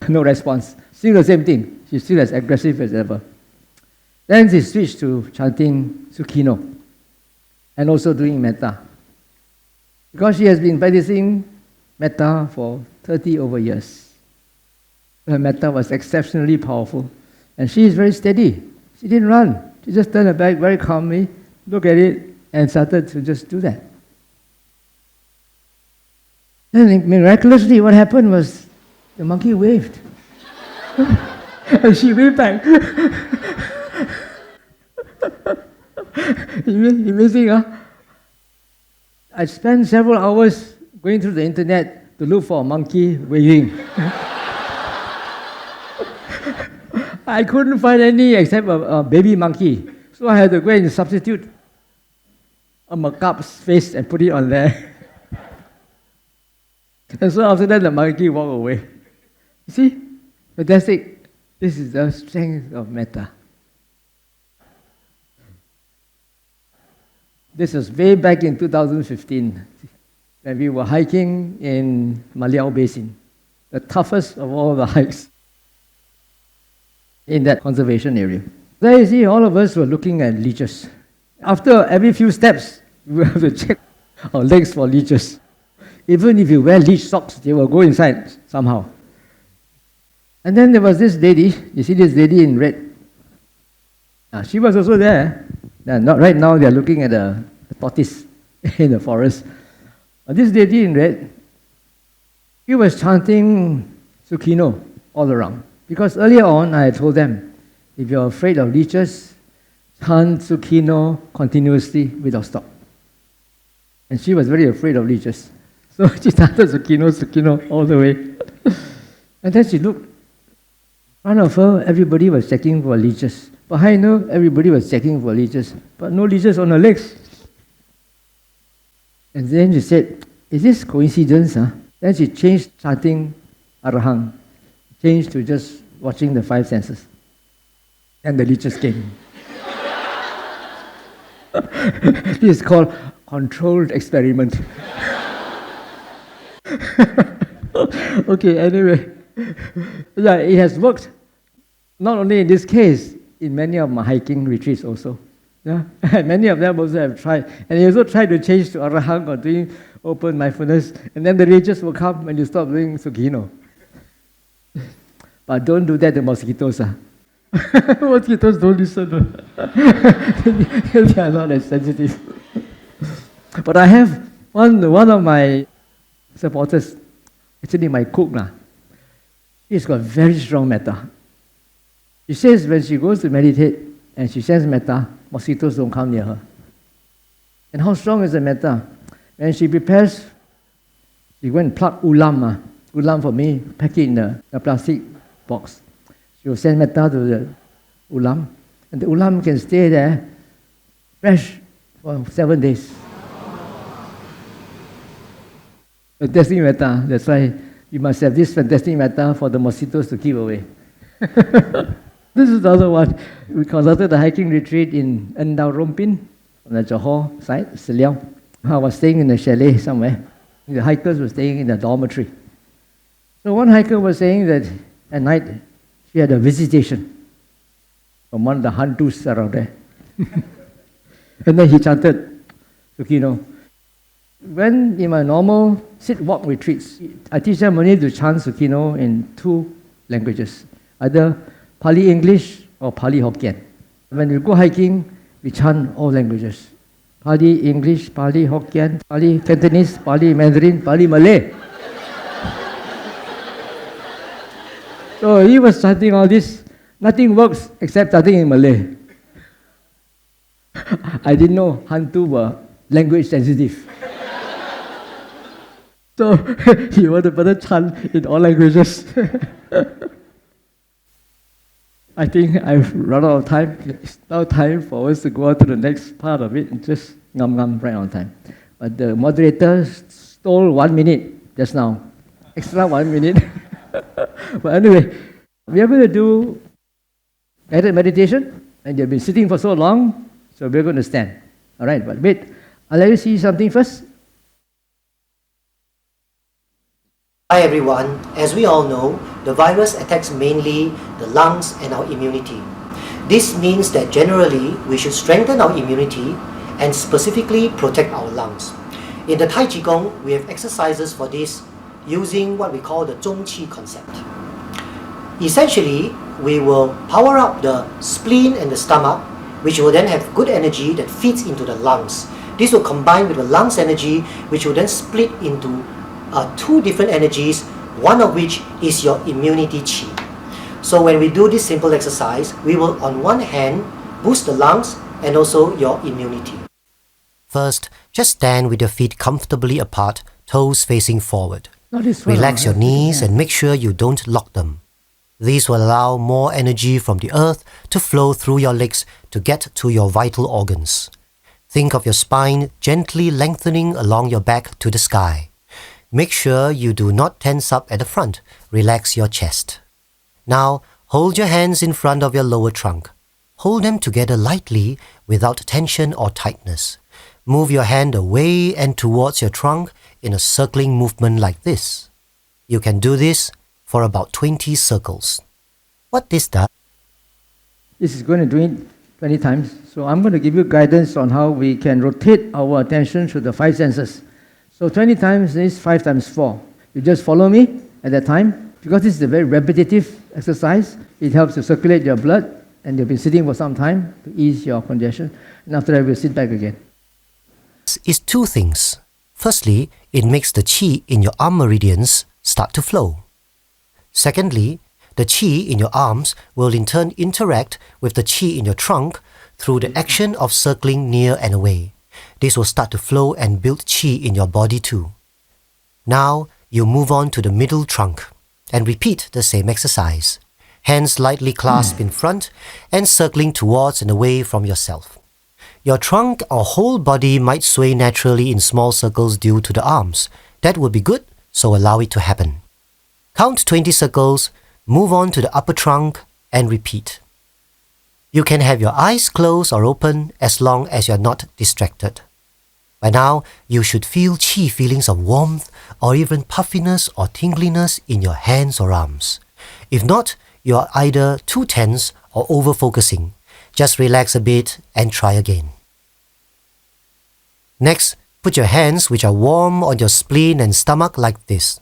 no response. Still the same thing. She's still as aggressive as ever. Then she switched to chanting Sukhino and also doing Mettā. Because she has been practicing Mettā for 30 over years. Her Mettā was exceptionally powerful. And she is very steady. She didn't run. She just turned her back very calmly, looked at it, and started to just do that. Then miraculously, what happened was the monkey waved. And she waved back. Amazing, huh? I spent several hours going through the internet to look for a monkey waving. I couldn't find any except a baby monkey. So I had to go and substitute a macaque's face and put it on there. And so after that, the monkey walked away. You see? Fantastic. This is the strength of Mettā. This was way back in 2015 when we were hiking in Malaysia Basin, the toughest of all the hikes in that conservation area. There you see, all of us were looking at leeches. After every few steps, we have to check our legs for leeches. Even if you wear leech socks, they will go inside somehow. And then there was this lady, you see this lady in red. She was also there. Not right now, they are looking at a tortoise in the forest. This lady in red, she was chanting Sukhino all around. Because earlier on, I had told them, if you're afraid of leeches, chant Sukhino continuously without stop. And she was very afraid of leeches. So she started Sukhino all the way. And then she looked. In front of her, everybody was checking for leeches. Behind her, everybody was checking for leeches. But no leeches on her legs. And then she said, is this coincidence? Huh? Then she changed chanting Arahang. Changed to just watching the five senses. And the leeches came. This is called controlled experiment. Okay, anyway. Yeah, it has worked. Not only in this case, in many of my hiking retreats also. Yeah? And many of them also have tried. And they also tried to change to Arahang or doing open mindfulness. And then the leeches will come when you stop doing Sukhino. But don't do that to mosquitoes. Mosquitoes don't listen. They are not as sensitive. But I have one of my supporters, actually my cook, she's got very strong Mettā. She says when she goes to meditate and she sends Mettā, mosquitoes don't come near her. And how strong is the Mettā? When she prepares, she go and pluck ulam. Ulam for me, pack it in a plastic box. She will send Mettā to the ulam, and the ulam can stay there fresh for 7 days. Fantastic Mettā. That's why you must have this fantastic Mettā for the mosquitoes to keep away. This is the other one. We conducted a hiking retreat in Endau Rompin, on the Johor side, Seliao. I was staying in a chalet somewhere. The hikers were staying in a dormitory. So one hiker was saying that at night she had a visitation from one of the hantus around there. And then he chanted Sukhino. When in my normal sit-walk retreats, I teach them only to chant Sukhino in 2 languages, either Pali English or Pali Hokkien. When we go hiking, we chant all languages. Pali English, Pali Hokkien, Pali Cantonese, Pali Mandarin, Pali Malay. So he was chanting all this. Nothing works except chanting in Malay. I didn't know Hantu were language sensitive. So he wanted to chant in all languages. I think I've run out of time. It's now time for us to go on to the next part of it. Just ngam right on time. But the moderator stole 1 minute just now. Extra 1 minute. But anyway, we are going to do guided meditation. And you've been sitting for so long, so we're going to stand. All right, but wait. I'll let you see something first. Hi everyone, as we all know, the virus attacks mainly the lungs and our immunity. This means that generally we should strengthen our immunity and specifically protect our lungs. In the Thai Qigong, we have exercises for this using what we call the Zhong Qi concept. Essentially, we will power up the spleen and the stomach, which will then have good energy that feeds into the lungs. This will combine with the lungs energy, which will then split into two different energies, one of which is your immunity qi. So when we do this simple exercise, we will on one hand boost the lungs and also your immunity. First, just stand with your feet comfortably apart, toes facing forward. Relax your knees and make sure you don't lock them. These will allow more energy from the earth to flow through your legs to get to your vital organs. Think of your spine gently lengthening along your back to the sky. Make sure you do not tense up at the front. Relax your chest. Now, hold your hands in front of your lower trunk. Hold them together lightly without tension or tightness. Move your hand away and towards your trunk in a circling movement like this. You can do this for about 20 circles. What this does? This is going to do it 20 times. So I'm going to give you guidance on how we can rotate our attention to the 5 senses. So 20 times is 5 times 4. You just follow me at that time. Because this is a very repetitive exercise, it helps to circulate your blood, and you'll be sitting for some time to ease your congestion. And after that, we'll sit back again. Is 2 things. Firstly, it makes the qi in your arm meridians start to flow. Secondly, the qi in your arms will in turn interact with the qi in your trunk through the action of circling near and away. This will start to flow and build qi in your body too. Now, you move on to the middle trunk and repeat the same exercise. Hands lightly clasped in front and circling towards and away from yourself. Your trunk or whole body might sway naturally in small circles due to the arms. That would be good, so allow it to happen. Count 20 circles, move on to the upper trunk and repeat. You can have your eyes closed or open as long as you're not distracted. By now, you should feel qi feelings of warmth or even puffiness or tingliness in your hands or arms. If not, you are either too tense or over-focusing. Just relax a bit and try again. Next, put your hands which are warm on your spleen and stomach like this.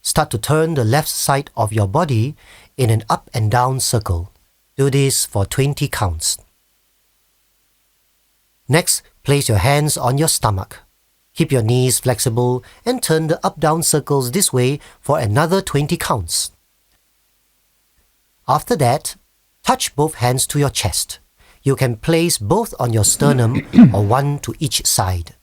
Start to turn the left side of your body in an up and down circle. Do this for 20 counts. Next, place your hands on your stomach. Keep your knees flexible and turn the up-down circles this way for another 20 counts. After that, touch both hands to your chest. You can place both on your sternum or one to each side.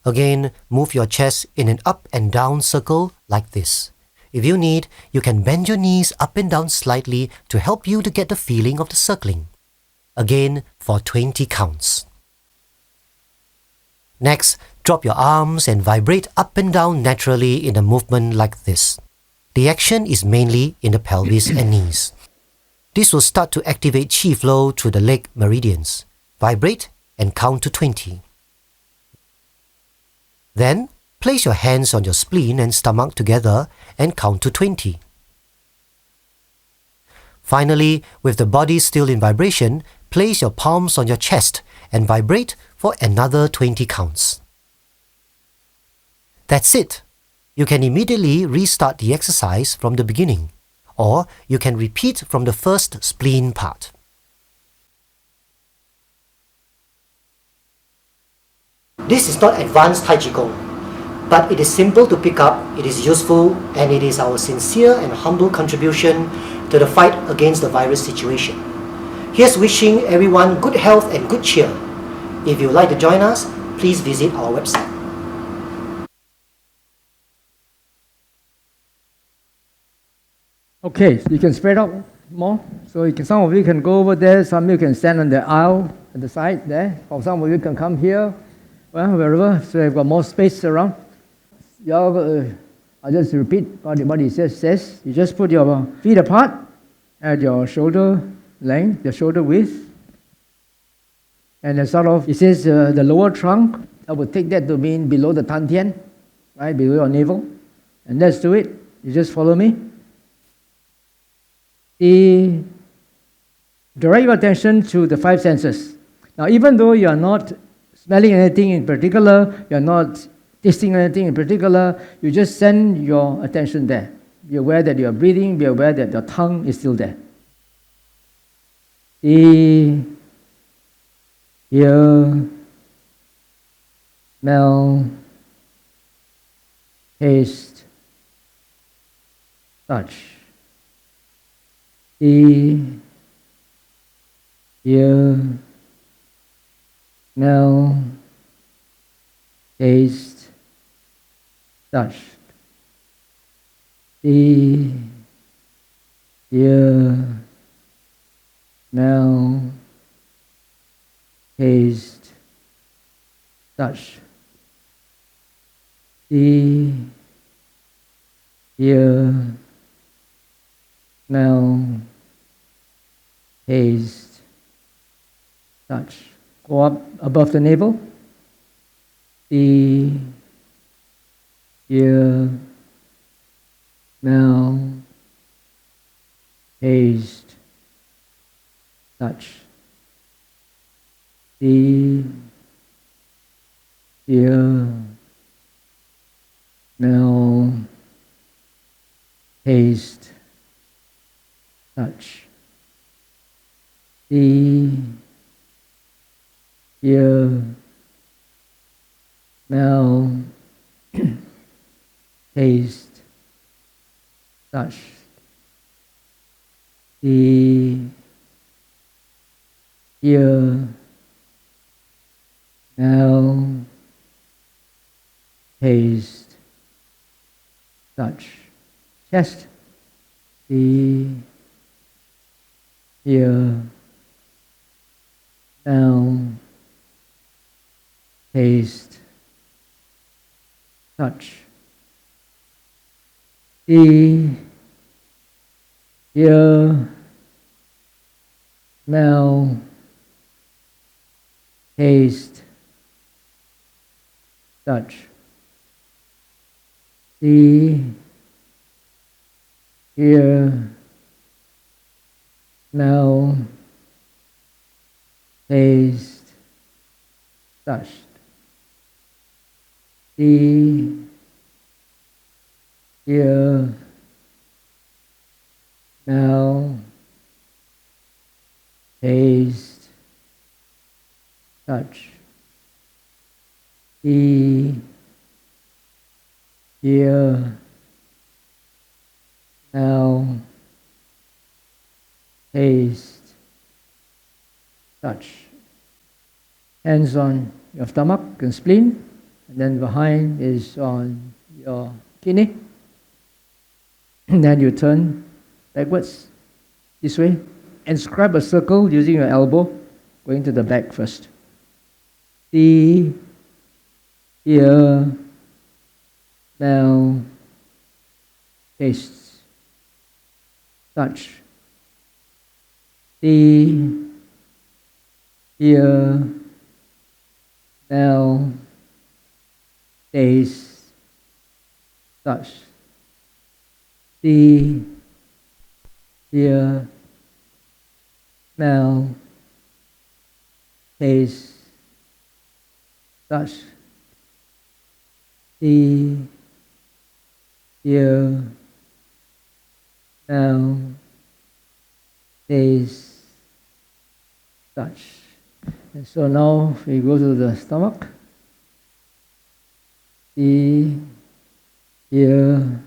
Again, move your chest in an up and down circle like this. If you need, you can bend your knees up and down slightly to help you to get the feeling of the circling. Again, for 20 counts. Next, drop your arms and vibrate up and down naturally in a movement like this. The action is mainly in the pelvis and knees. This will start to activate qi flow through the leg meridians. Vibrate and count to 20. Then, place your hands on your spleen and stomach together and count to 20. Finally, with the body still in vibration, place your palms on your chest and vibrate for another 20 counts. That's it. You can immediately restart the exercise from the beginning, or you can repeat from the first spleen part. This is not advanced Tai Qigong, but it is simple to pick up, it is useful, and it is our sincere and humble contribution to the fight against the virus situation. Here's wishing everyone good health and good cheer. If you would like to join us, please visit our website. Okay, so you can spread out more. So some of you can go over there, some of you can stand on the aisle at the side there, or some of you can come here, well, wherever, so you've got more space around. I'll just repeat what it says. You just put your feet apart at your shoulder length, your shoulder width. And it says the lower trunk, I would take that to mean below the Tantian, right, below your navel. And let's do it. You just follow me. Direct your attention to the five senses. Now, even though you are not smelling anything in particular, you are not tasting anything in particular, you just send your attention there. Be aware that you are breathing, be aware that your tongue is still there. See, hear, smell, taste, touch. See, hear, smell, taste, touch. See, hear, smell, taste, touch. See, hear, smell, taste, touch. Go up above the navel. See, hear, smell, taste, touch. See, hear, smell, taste, touch. See, hear, smell, taste, touch. See, hear, smell, taste, touch. Chest. See, hear, smell, taste, touch. See, hear, smell, taste, touch. See, hear, smell, taste, touch. See, hear, smell, taste, touch. See, hear, smell, taste, touch. Hands on your stomach and spleen, and then behind is on your kidney. And then you turn backwards this way and scribe a circle using your elbow, going to the back first. See, hear, smell, taste, touch. See, hear, smell, taste, touch. See, hear, smell, taste, touch. See, hear, smell, taste, touch. And so now we go to the stomach. See, hear,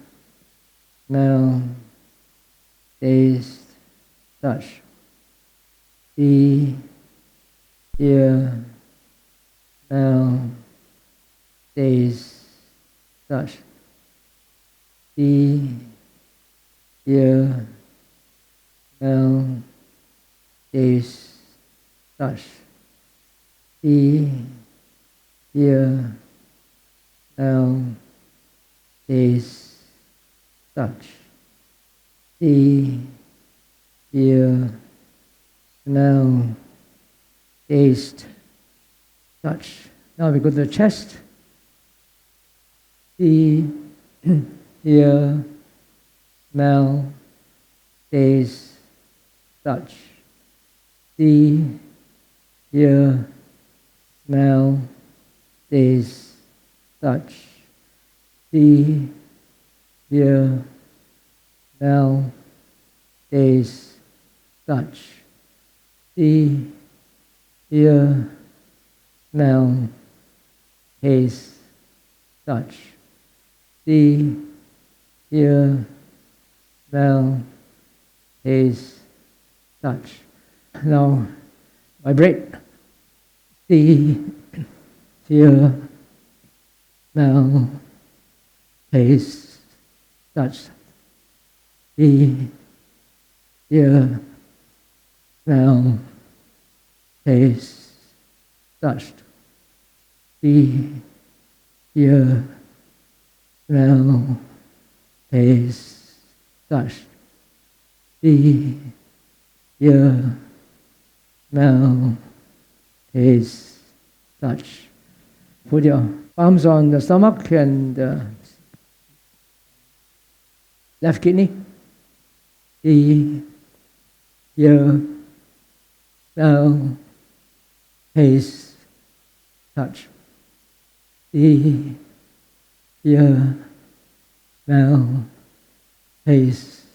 smell, taste, touch. See, hear, smell, taste, touch. See, hear, smell, taste, touch. See, hear, smell, taste, touch. See, hear, smell, taste, touch. Now we go to the chest. See, hear, smell, taste, touch. See, hear, smell, taste, touch. See, hear, smell, taste, touch. See, hear, smell, taste, touch. See, hear, smell, taste, touch. Now, vibrate. See, hear, smell, taste, touch. See, hear, smell, taste, touch. See, hear, smell, taste, touch. See, hear, smell, taste, touch. Put your palms on the stomach and left kidney. See, hear, smell, taste, touch. See, hear, smell, taste,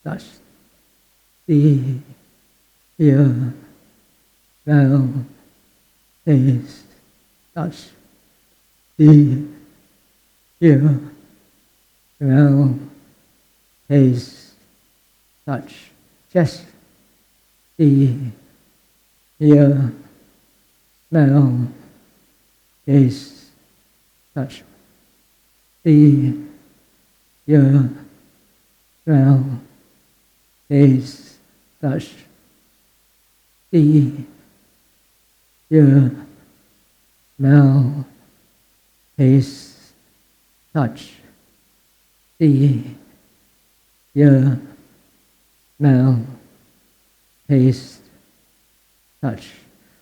touch. See, hear, smell, taste, touch. See, hear, smell, taste, touch. Chest. See, hear, smell, taste, touch. See, hear, smell, taste, touch. See, hear, smell, taste, touch. See, hear, smell, taste, touch.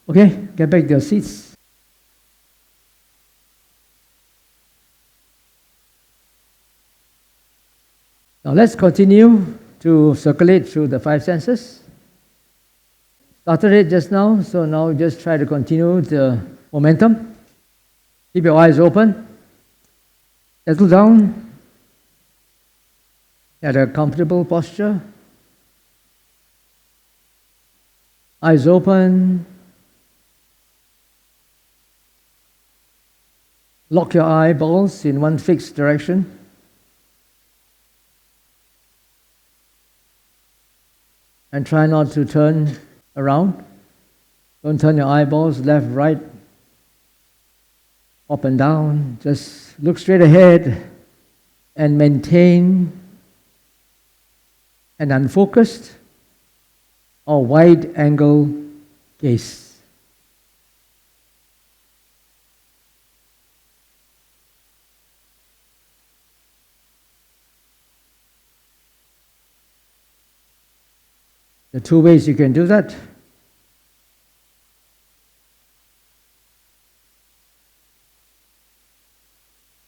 Okay, get back to your seats. Now let's continue to circulate through the five senses. Started it just now, so now just try to continue the momentum. Keep your eyes open. Settle down at a comfortable posture. Eyes open. Lock your eyeballs in one fixed direction. And try not to turn around. Don't turn your eyeballs left, right, up and down. Just look straight ahead and maintain an unfocused or wide-angle gaze. There are two ways you can do that.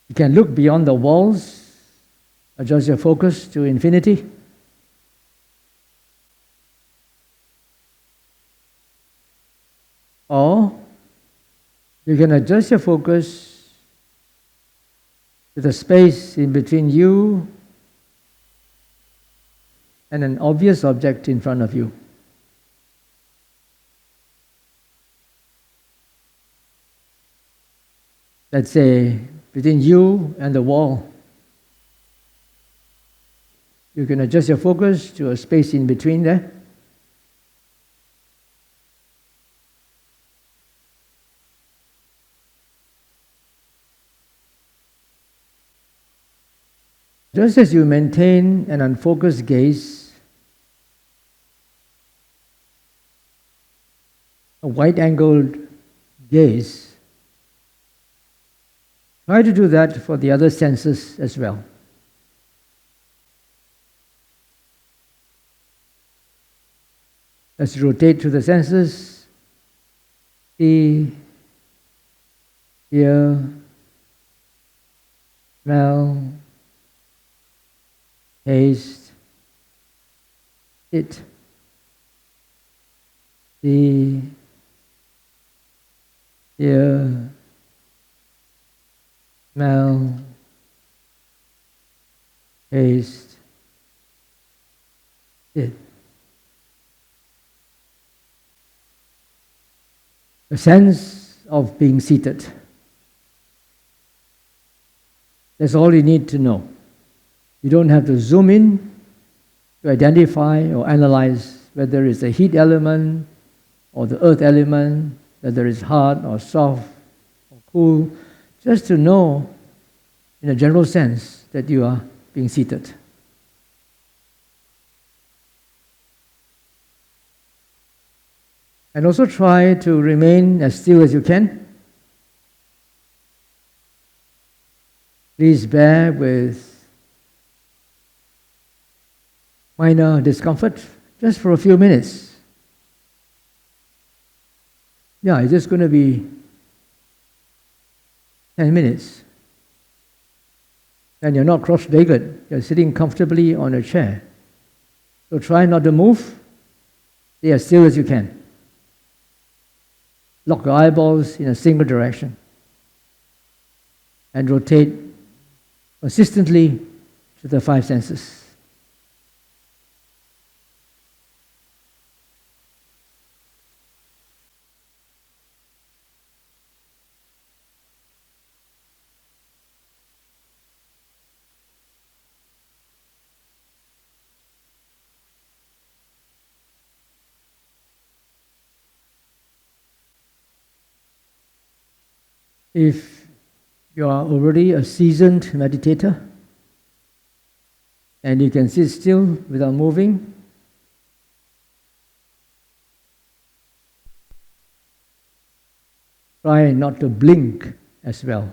You can look beyond the walls, adjust your focus to infinity. Or You can adjust your focus to the space in between you and an obvious object in front of you. Let's say between you and the wall. You can adjust your focus to a space in between there. Just as you maintain an unfocused gaze, a wide-angled gaze, try to do that for the other senses as well. As you rotate through the senses, see, hear, smell, taste, sit, see, hear, smell, taste, sit. A sense of being seated. That's all you need to know. You don't have to zoom in to identify or analyze whether it's the heat element or the earth element, whether it's hard or soft or cool, just to know in a general sense that you are being seated. And also try to remain as still as you can. Please bear with minor discomfort just for a few minutes. Yeah, it's just going to be 10 minutes. And you're not cross-legged, you're sitting comfortably on a chair. So try not to move, stay as still as you can. Lock your eyeballs in a single direction and rotate consistently to the five senses. If you are already a seasoned meditator and you can sit still without moving, try not to blink as well.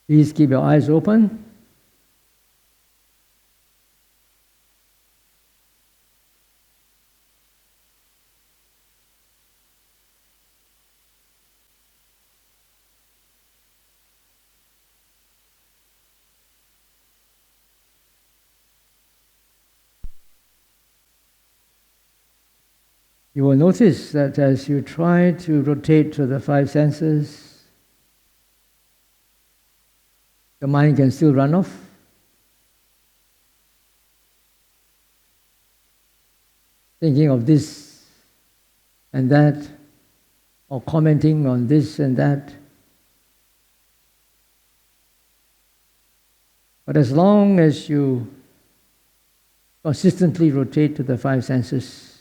Please keep your eyes open. You will notice that as you try to rotate to the five senses, the mind can still run off. Thinking of this and that, or commenting on this and that. But as long as you consistently rotate to the five senses,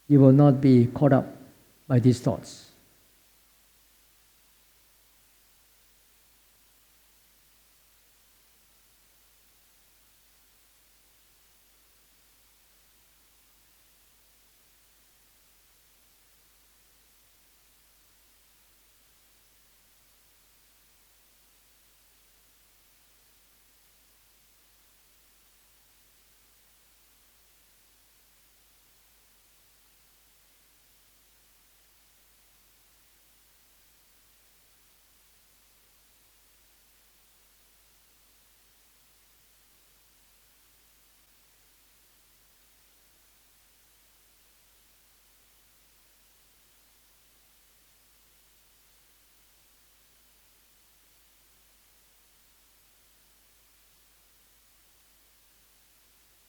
you will not be caught up by these thoughts.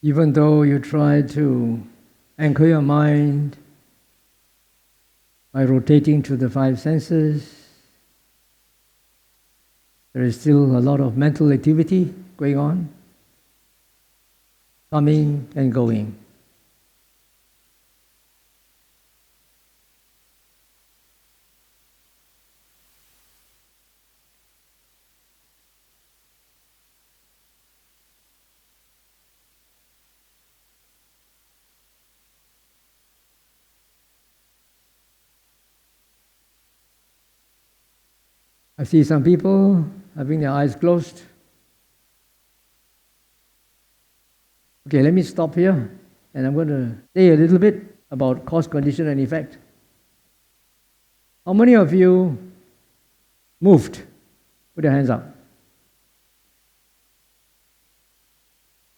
Even though you try to anchor your mind by rotating to the five senses, there is still a lot of mental activity going on, coming and going. I see some people having their eyes closed. Okay, let me stop here, and I'm going to say a little bit about cause, condition, and effect. How many of you moved? Put your hands up.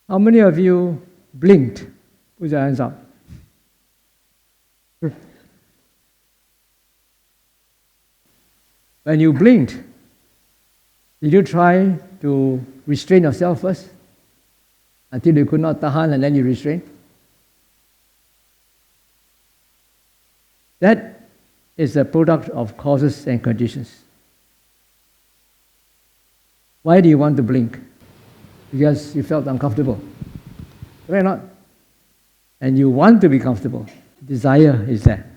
How many of you blinked? Put your hands up. When you blinked, did you try to restrain yourself first until you could not tahan and then you restrain? That is a product of causes and conditions. Why do you want to blink? Because you felt uncomfortable. Why not? And you want to be comfortable. Desire is there.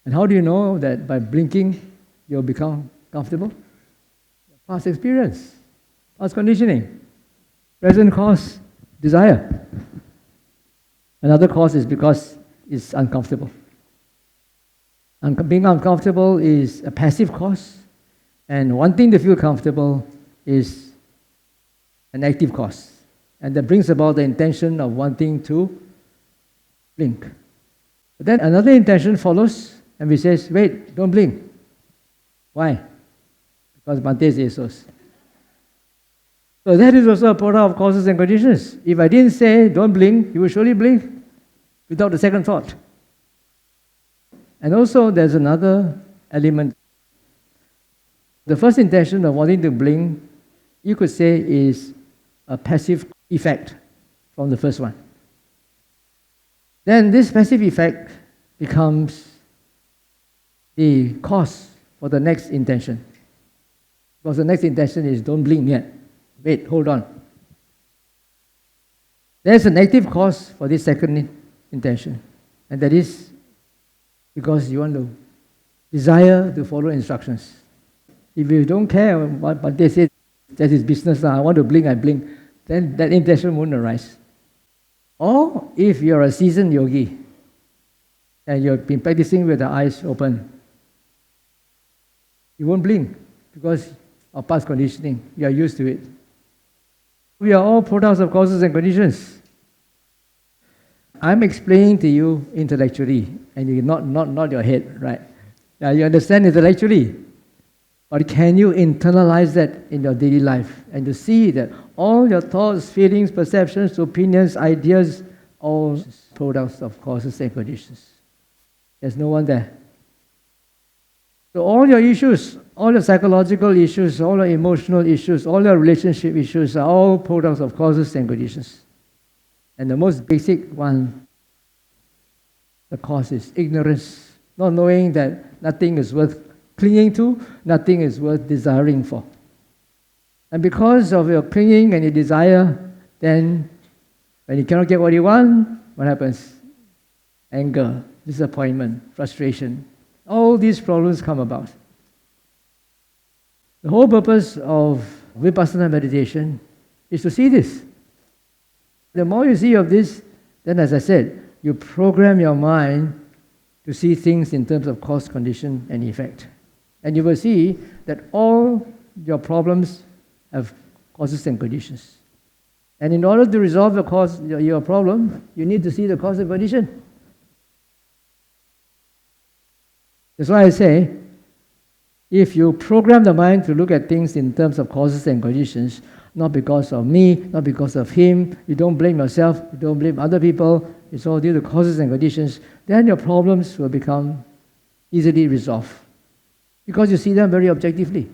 And how do you know that by blinking you'll become comfortable? Past experience, past conditioning, present cause, desire. Another cause is because it's uncomfortable. Being uncomfortable is a passive cause, and wanting to feel comfortable is an active cause. And that brings about the intention of wanting to blink. But then another intention follows, and we say, wait, don't blink. Why? Because Bhante says so. So that is also a product of causes and conditions. If I didn't say don't blink, you will surely blink without a second thought. And also there's another element. The first intention of wanting to blink, you could say, is a passive effect from the first one. Then this passive effect becomes the cause for the next intention. Because the next intention is don't blink yet. Wait, hold on. There's an active cause for this second intention. And that is because you want to desire to follow instructions. If you don't care what they say, that's his business, I want to blink, I blink, then that intention won't arise. Or if you're a seasoned yogi and you've been practicing with the eyes open, you won't blink because of past conditioning. You are used to it. We are all products of causes and conditions. I'm explaining to you intellectually, and you not your head, right? Now you understand intellectually, but can you internalize that in your daily life and to see that all your thoughts, feelings, perceptions, opinions, ideas, all products of causes and conditions? There's no one there. So all your issues, all your psychological issues, all your emotional issues, all your relationship issues are all products of causes and conditions. And the most basic one, the cause is ignorance, not knowing that nothing is worth clinging to, nothing is worth desiring for. And because of your clinging and your desire, then when you cannot get what you want, what happens? Anger, disappointment, frustration. All these problems come about. The whole purpose of Vipassana meditation is to see this. The more you see of this, then as I said, you program your mind to see things in terms of cause, condition, and effect. And you will see that all your problems have causes and conditions. And in order to resolve your problem, you need to see the cause and condition. That's why I say, if you program the mind to look at things in terms of causes and conditions, not because of me, not because of him, you don't blame yourself, you don't blame other people, it's all due to causes and conditions, then your problems will become easily resolved. Because you see them very objectively,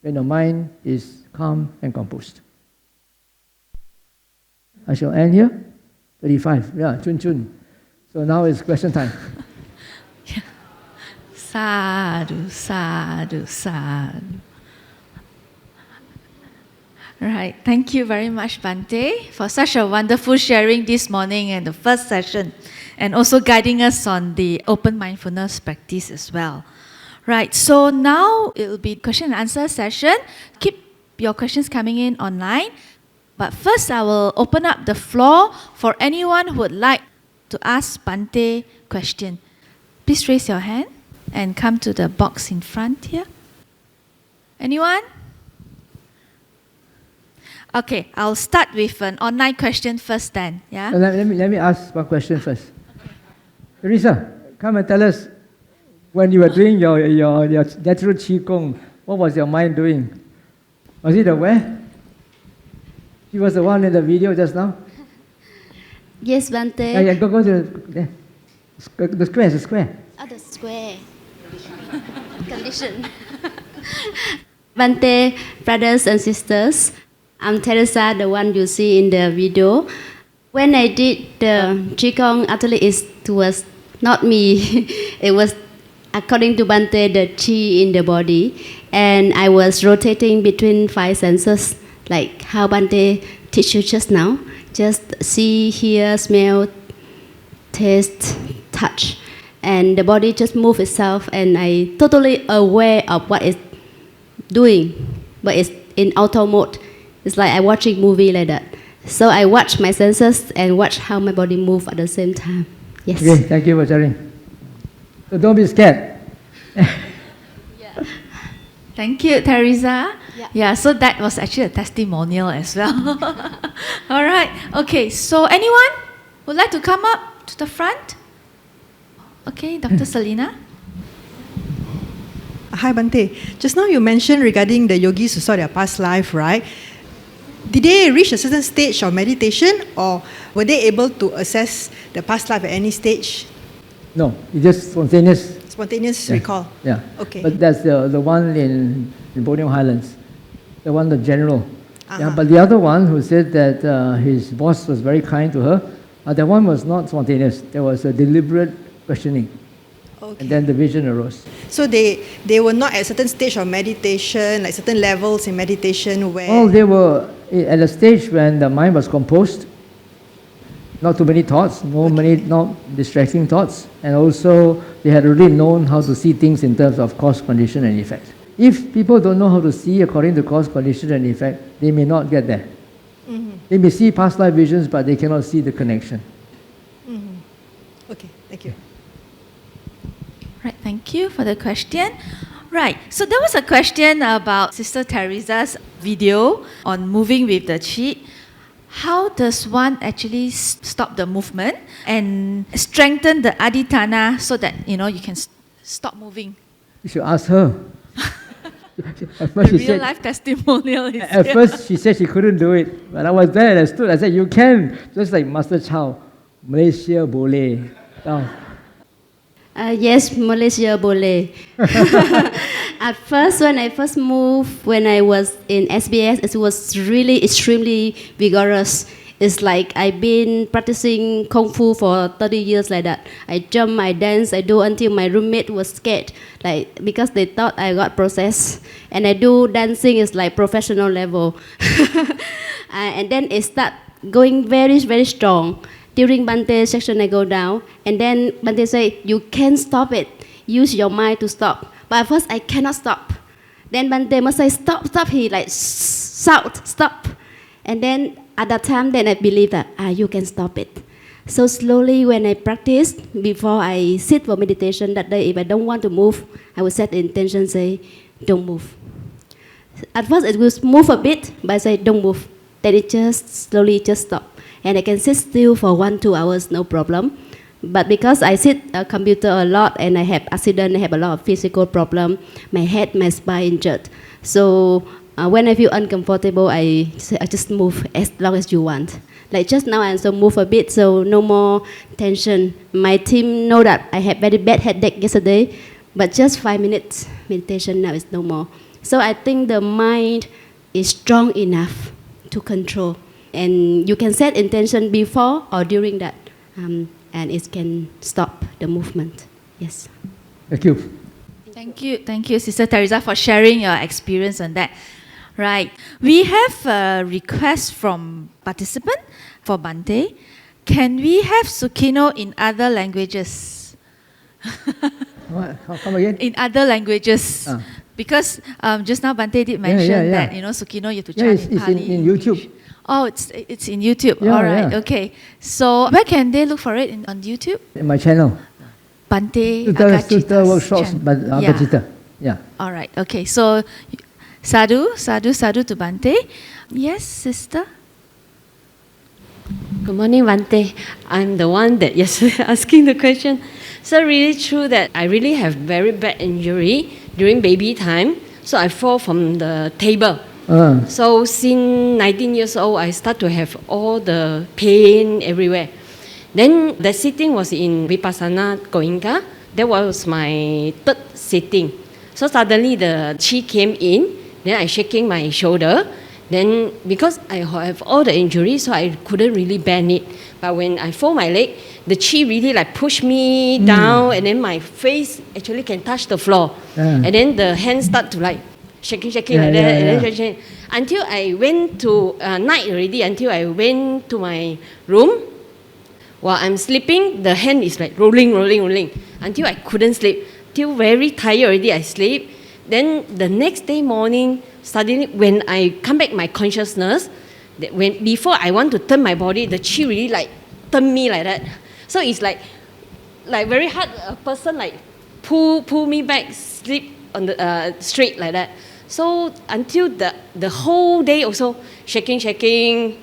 when your mind is calm and composed. I shall end here. 35. Yeah, chun. So now it's question time. Sadhu, sadhu, sadhu. Right, thank you very much, Bhante, for such a wonderful sharing this morning and the first session, and also guiding us on the open mindfulness practice as well. Right, so now it will be question and answer session. Keep your questions coming in online. But first, I will open up the floor for anyone who would like to ask Bhante question. Please raise your hand and come to the box in front here. Anyone? Okay, I'll start with an online question first then. Yeah? Let me ask one question first. Teresa, come and tell us, when you were doing your natural Qigong, what was your mind doing? Was it aware? She was the one in the video just now? Yes, Bhante. Yeah, go to the square. Oh, the square. Condition. Bhante, brothers and sisters, I'm Teresa, the one you see in the video. When I did the Qigong, actually it was not me. It was, according to Bhante, the Qi in the body. And I was rotating between 5 senses, like how Bhante teach you just now. Just see, hear, smell, taste, touch. And the body just move itself, and I totally aware of what it's doing, but it's in auto mode. It's like I watching movie like that. So I watch my senses and watch how my body move at the same time. Yes. Okay, thank you for sharing. So don't be scared. Yeah. Thank you, Teresa. Yeah. So that was actually a testimonial as well. All right. Okay, so anyone would like to come up to the front? Okay, Dr. Selina. Hi, Bhante. Just now you mentioned regarding the yogis who saw their past life, right? Did they reach a certain stage of meditation, or were they able to assess the past life at any stage? No, it's just spontaneous. Spontaneous recall? Yeah. Okay. But that's the one in Borneo Highlands, the one, the general. Uh-huh. Yeah, but the other one who said that his boss was very kind to her, that one was not spontaneous. There was a deliberate questioning. Okay. And then the vision arose. So they were not at a certain stage of meditation, like certain levels in meditation where... Well, they were at a stage when the mind was composed, not too many thoughts, not distracting thoughts, and also they had already known how to see things in terms of cause, condition, and effect. If people don't know how to see according to cause, condition, and effect, they may not get there. Mm-hmm. They may see past life visions, but they cannot see the connection. Mm-hmm. Okay, thank you. Right, thank you for the question. Right, so there was a question about Sister Teresa's video on moving with the Qi. How does one actually stop the movement and strengthen the aditana so that, you can stop moving? You should ask her. At The first real life testimonial is At here. first she said she couldn't do it. But I was there and I stood. I said, you can. Just like Master Chow. Malaysia boleh. Yes, Malaysia boleh. At first, when I first moved, when I was in SBS, it was really extremely vigorous. It's like I've been practicing Kung Fu for 30 years like that. I jump, I dance, I do until my roommate was scared, like because they thought I got possessed. And I do dancing is like professional level. And then it start going very, very strong. During Bhante section, I go down, and then Bhante say, you can't stop it. Use your mind to stop. But at first, I cannot stop. Then Bhante must say, stop, stop. He like shout, stop. And then at that time, then I believe that you can stop it. So slowly, when I practice, before I sit for meditation that day, if I don't want to move, I will set the intention, say, don't move. At first, it will move a bit, but I say, don't move. Then it just slowly just stop. And I can sit still for 1-2 hours, no problem. But because I sit at a computer a lot and I have accident, I have a lot of physical problem, my head, my spine injured. So when I feel uncomfortable, I just move as long as you want. Like just now, I also move a bit, so no more tension. My team know that I had very bad headache yesterday, but just 5 minutes meditation now is no more. So I think the mind is strong enough to control. And you can set intention before or during that, and it can stop the movement. Yes. Thank you. Thank you, Sister Teresa, for sharing your experience on that. Right. We have a request from participant for Bhante. Can we have Sukhino in other languages? What? Come again? In other languages. Because just now Bhante did mention that, Sukhino, you have to chant in Pali. It's in YouTube. English. Oh, it's in YouTube. Yeah, All right, yeah. okay. So where can they look for it on YouTube? In my channel. Bhante Sutta Aggacitta's workshops, channel. but Aggacitta. Yeah. All right, okay. So sadhu to Bhante. Yes, sister? Good morning, Bhante. I'm the one that yesterday asking the question. So really true that I really have very bad injury during baby time. So I fall from the table. So since 19 years old, I start to have all the pain everywhere. Then the sitting was in Vipassanā-Aggacitta. That was my third sitting. So suddenly the chi came in. Then I shaking my shoulder. Then because I have all the injuries, so I couldn't really bend it. But when I fold my leg, the chi really like push me down, and then my face actually can touch the floor. And then the hands start to like shaking like that, and then shaking. Until I went to night already. Until I went to my room. While I'm sleeping, the hand is like rolling. Until I couldn't sleep. Till very tired already, I sleep. Then the next day morning, suddenly when I come back my consciousness, before I want to turn my body, the chi really like turn me like that. So it's like very hard. A person like pull me back, sleep on the straight like that. So until the whole day also shaking,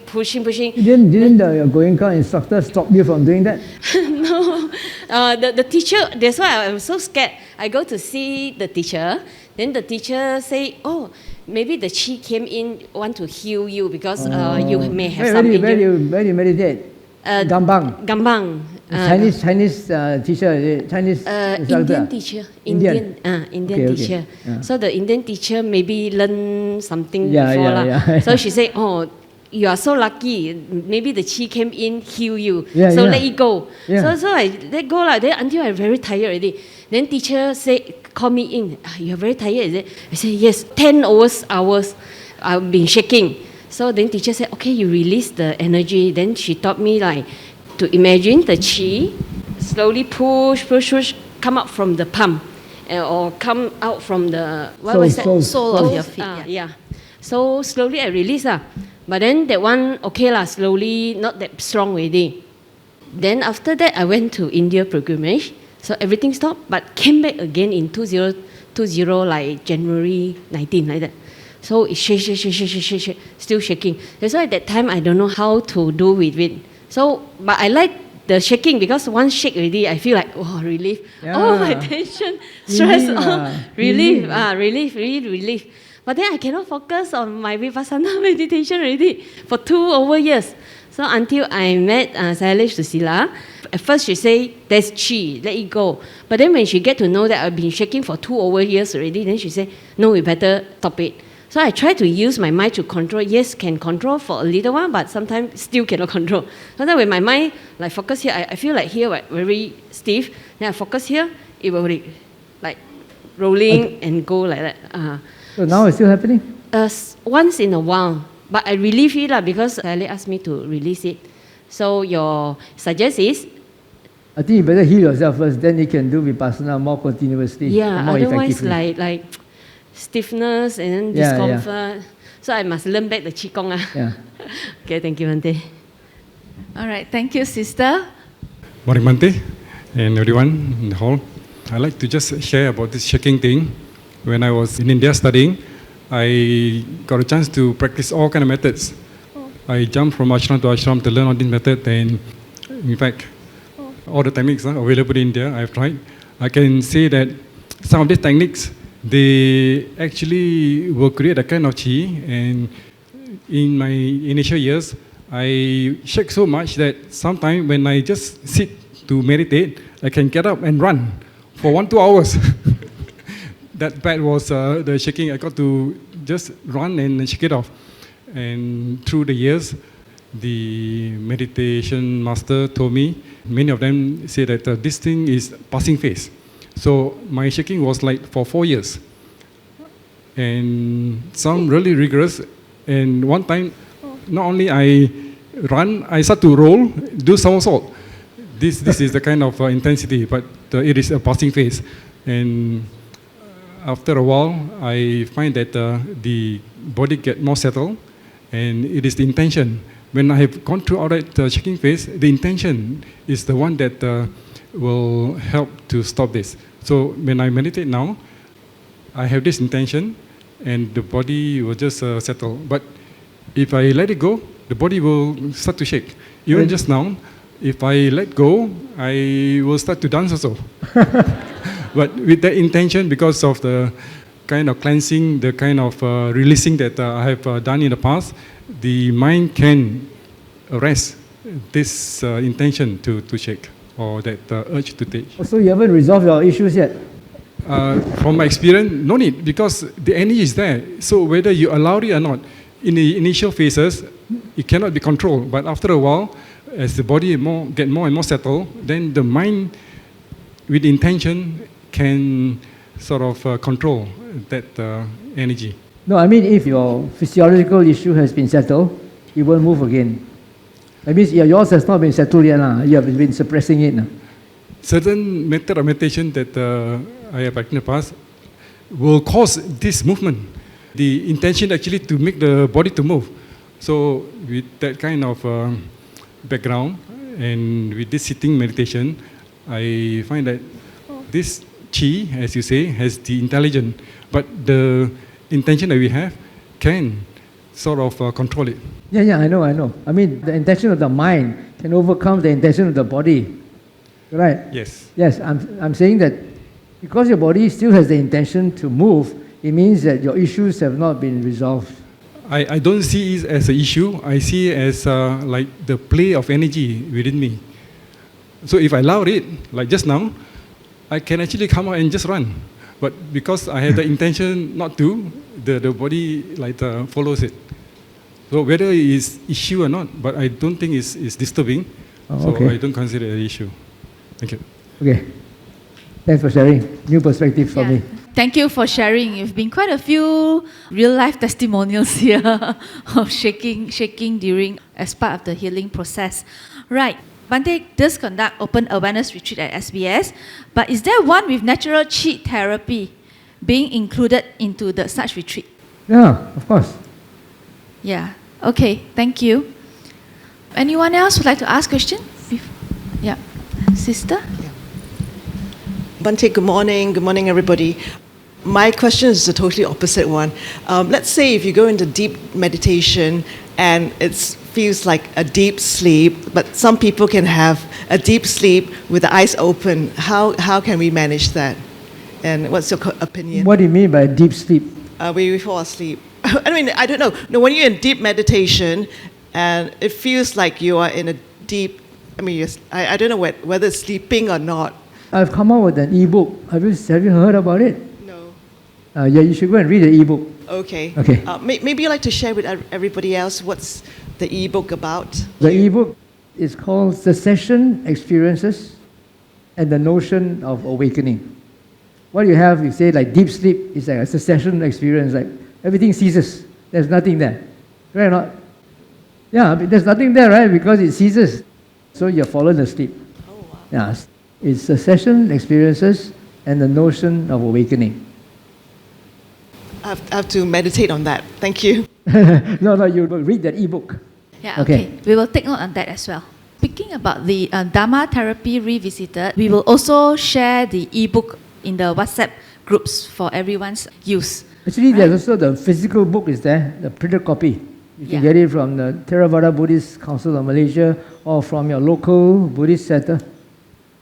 pushing. Didn't the Goenka instructor stop you from doing that? No, the teacher. That's why I was so scared. I go to see the teacher. Then the teacher say, "Oh, maybe the chi came in, want to heal you because you may have some injury." Where do you meditate? Gambang. Chinese teacher, Chinese instructor. Indian teacher. Indian teacher. Yeah. So the Indian teacher maybe learn something before lah. So she say, "Oh, you are so lucky. Maybe the chi came in, heal you. So let it go." So I let go lah. Then until I'm very tired already. Then teacher say, call me in. You are very tired, is it? I say yes. 10 hours. I've been shaking. So then teacher said, okay, you release the energy. Then she taught me like to imagine the chi slowly push, come out from the palm, or come out from the Sole of your feet. Yeah. So slowly I release But then that one okay slowly, not that strong already. Then after that I went to India pilgrimage. So everything stopped, but came back again in 2020, like January 19, like that. So it shake, still shaking. That's why at that time I don't know how to do with it. So, but I like the shaking because once shake already, I feel like, oh, relief. Yeah. Oh, my tension, stress, relief. But then I cannot focus on my Vipassana meditation already for 2 over years. So until I met Sayadaw Susila, at first she say, there's chi, let it go. But then when she get to know that I've been shaking for 2 over years already, then she say, no, we better stop it. So I try to use my mind to control. Yes, can control for a little while, but sometimes still cannot control. Sometimes when my mind like focus here, I feel like here like, very stiff. Then I focus here, it will like rolling and go like that. So now it's still happening? Once in a while. But I relieve it because Ali asked me to release it. So your suggest is? I think you better heal yourself first, then you can do Vipassana more continuously. Yeah, more otherwise effectively. like stiffness and then discomfort. So I must learn back the Qigong. Okay, thank you, Bhante. All right, thank you, sister. Morning, Bhante, and everyone in the hall. I'd like to just share about this shaking thing. When I was in India studying, I got a chance to practice all kind of methods. I jumped from ashram to ashram to learn all these methods, and in fact, all the techniques available in India, I've tried. I can say that some of these techniques, they actually will create a kind of chi, and in my initial years, I shake so much that sometimes when I just sit to meditate, I can get up and run for 1-2 hours. That bad was the shaking. I got to just run and shake it off. And through the years, the meditation master told me, many of them say that this thing is passing phase. So my shaking was like for 4 years. And some really rigorous. And one time, not only I run, I start to roll, do somersault. This is the kind of intensity, but it is a passing phase. And after a while, I find that the body get more settled, and it is the intention. When I have gone through all that shaking phase, the intention is the one that will help to stop this. So when I meditate now, I have this intention, and the body will just settle. But if I let it go, the body will start to shake. Even just now, if I let go, I will start to dance also. But with that intention, because of the kind of cleansing, the kind of releasing that I have done in the past, the mind can arrest this intention to shake, or that urge to take. So you haven't resolved your issues yet? From my experience, no need, because the energy is there. So whether you allow it or not, in the initial phases, it cannot be controlled. But after a while, as the body get more and more settled, then the mind, with intention, can sort of control that energy. No, I mean if your physiological issue has been settled, it won't move again. That means yours has not been settled yet. You have been suppressing it. Certain method of meditation that I have practiced in the past will cause this movement. The intention actually to make the body to move. So with that kind of background and with this sitting meditation, I find that this chi, as you say, has the intelligence, but the intention that we have can sort of control it. Yeah, I know. I mean, the intention of the mind can overcome the intention of the body, right? Yes. Yes, I'm saying that because your body still has the intention to move, it means that your issues have not been resolved. I don't see it as an issue. I see it as like the play of energy within me. So if I allow it, like just now, I can actually come out and just run. But because I have the intention not to, the body like follows it. So whether it is issue or not, but I don't think it's disturbing. Oh, okay. So I don't consider it an issue. Thank you. Okay. Thanks for sharing. New perspective for me. Thank you for sharing. You've been quite a few real-life testimonials here of shaking during as part of the healing process. Right. Bhante does conduct open awareness retreat at SBS, but is there one with natural chi therapy being included into the such retreat? Yeah, of course. Yeah. Okay. Thank you. Anyone else would like to ask question? Yeah. Sister? Bhante, good morning. Good morning, everybody. My question is a totally opposite one. Let's say if you go into deep meditation and it feels like a deep sleep, but some people can have a deep sleep with the eyes open. How can we manage that? And what's your opinion? What do you mean by deep sleep? We fall asleep. I mean, I don't know. No, when you're in deep meditation and it feels like you are in a deep, I don't know whether it's sleeping or not. I've come out with an e-book. Have you heard about it? No. Yeah, you should go and read the e-book. Okay. Okay. Maybe you'd like to share with everybody else what's the e-book about. The e-book is called Secession Experiences and the Notion of Awakening. What you have, you say like deep sleep is like a secession experience, like everything ceases. There's nothing there. Right or not? Yeah, but there's nothing there, right? Because it ceases. So you're fallen asleep. Oh, wow. Yeah. It's secession experiences and the notion of awakening. I have to meditate on that. Thank you. No, you will read that e-book. Yeah, okay. We will take note on that as well. Speaking about the Dhamma Therapy Revisited, we will also share the e-book in the WhatsApp groups for everyone's use. Actually, there's also the physical book is there, the printed copy. You can get it from the Theravada Buddhist Council of Malaysia or from your local Buddhist center.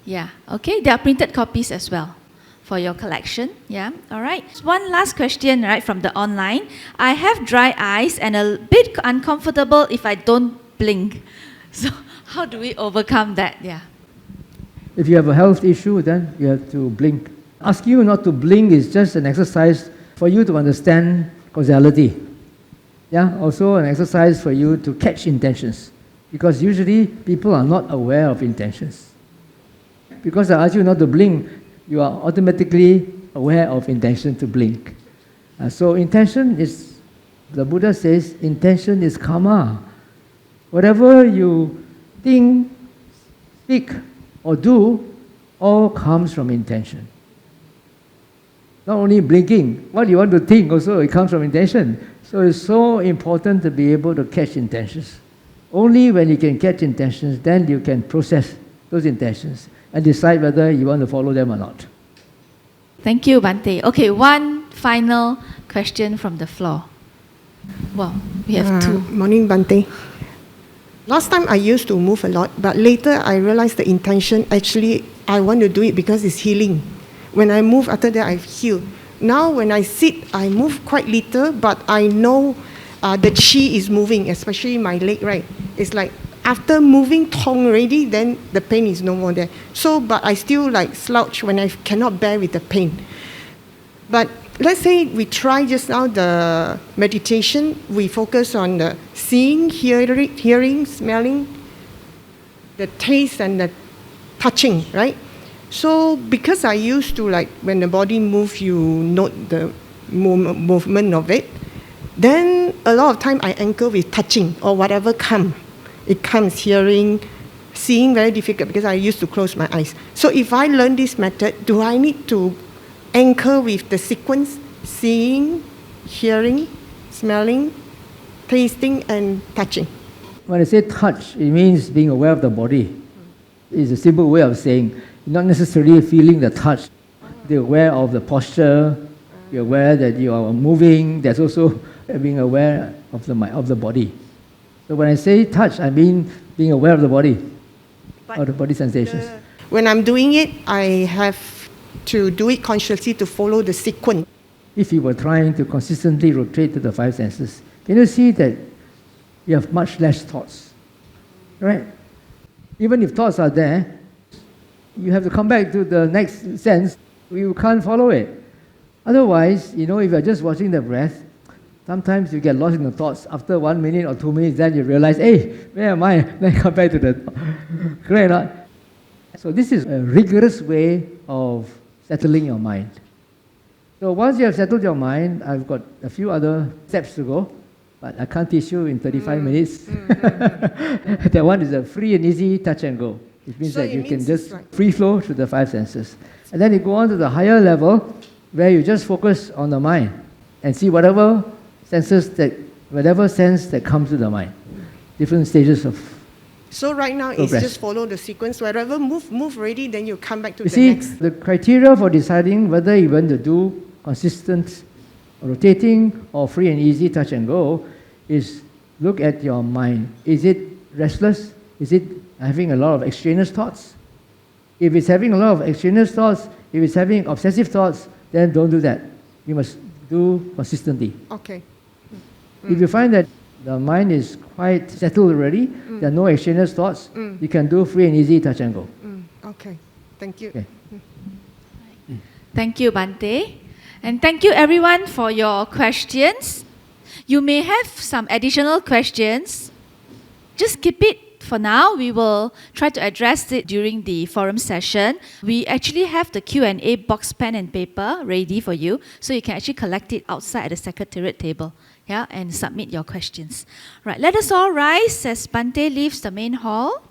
Yeah, okay. There are printed copies as well for your collection. Yeah, all right. One last question, right, from the online. I have dry eyes and a bit uncomfortable if I don't blink. So how do we overcome that? Yeah. If you have a health issue, then you have to blink. Asking you not to blink is just an exercise for you to understand causality. Yeah, also an exercise for you to catch intentions. Because usually people are not aware of intentions. Because I ask you not to blink, you are automatically aware of intention to blink. So intention is, the Buddha says, intention is karma. Whatever you think, speak, or do, all comes from intention. Not only blinking, what you want to think also, it comes from intention. So it's so important to be able to catch intentions. Only when you can catch intentions, then you can process those intentions and decide whether you want to follow them or not. Thank you, Bhante. Okay, one final question from the floor. Well, we have two. Morning, Bhante. Last time I used to move a lot, but later I realized the intention, actually, I want to do it because it's healing. When I move, after that I heal. Now when I sit, I move quite little, but I know the chi is moving, especially my leg, right? It's like after moving tongue already, then the pain is no more there. So, but I still like slouch when I cannot bear with the pain. But let's say we try just now the meditation, we focus on the seeing, hearing, smelling, the taste and the touching, right? So because I used to like when the body moves, you note the movement of it, then a lot of time I anchor with touching or whatever comes. It comes, hearing, seeing very difficult because I used to close my eyes. So if I learn this method, do I need to anchor with the sequence, seeing, hearing, smelling, tasting and touching? When I say touch, it means being aware of the body. It's a simple way of saying, not necessarily feeling the touch. Be aware of the posture, be aware that you are moving. There's also being aware of the body. So when I say touch, I mean being aware of the body, of the body sensations. When I'm doing it, I have to do it consciously to follow the sequence. If you were trying to consistently rotate to the five senses, can you see that you have much less thoughts, right? Even if thoughts are there, you have to come back to the next sense. You can't follow it. Otherwise, if you're just watching the breath, sometimes you get lost in the thoughts. After 1 minute or 2 minutes, then you realize, hey, where am I? Then come back to the correct or not? So this is a rigorous way of settling your mind. So once you have settled your mind, I've got a few other steps to go, but I can't teach you in 35 minutes. That one is a free and easy touch and go. It means that you can just free flow through the five senses. And then you go on to the higher level where you just focus on the mind and see whatever sense that comes to the mind. Different stages of So right now progress. it's just follow the sequence. Wherever move already, then you come back to the next. next. The criteria for deciding whether you want to do consistent rotating or free and easy touch and go is look at your mind. Is it restless? Is it having a lot of extraneous thoughts? If it's having a lot of extraneous thoughts, if it's having obsessive thoughts, then don't do that. You must do consistently. Okay. If you find that the mind is quite settled already, there are no extraneous thoughts, you can do free and easy touch and go. Okay. Thank you. Okay. Thank you, Bhante. And thank you everyone for your questions. You may have some additional questions. Just keep it for now. We will try to address it during the forum session. We actually have the Q&A box, pen and paper ready for you, so you can actually collect it outside at the Secretariat table, and submit your questions. Right, let us all rise as Bhante leaves the main hall.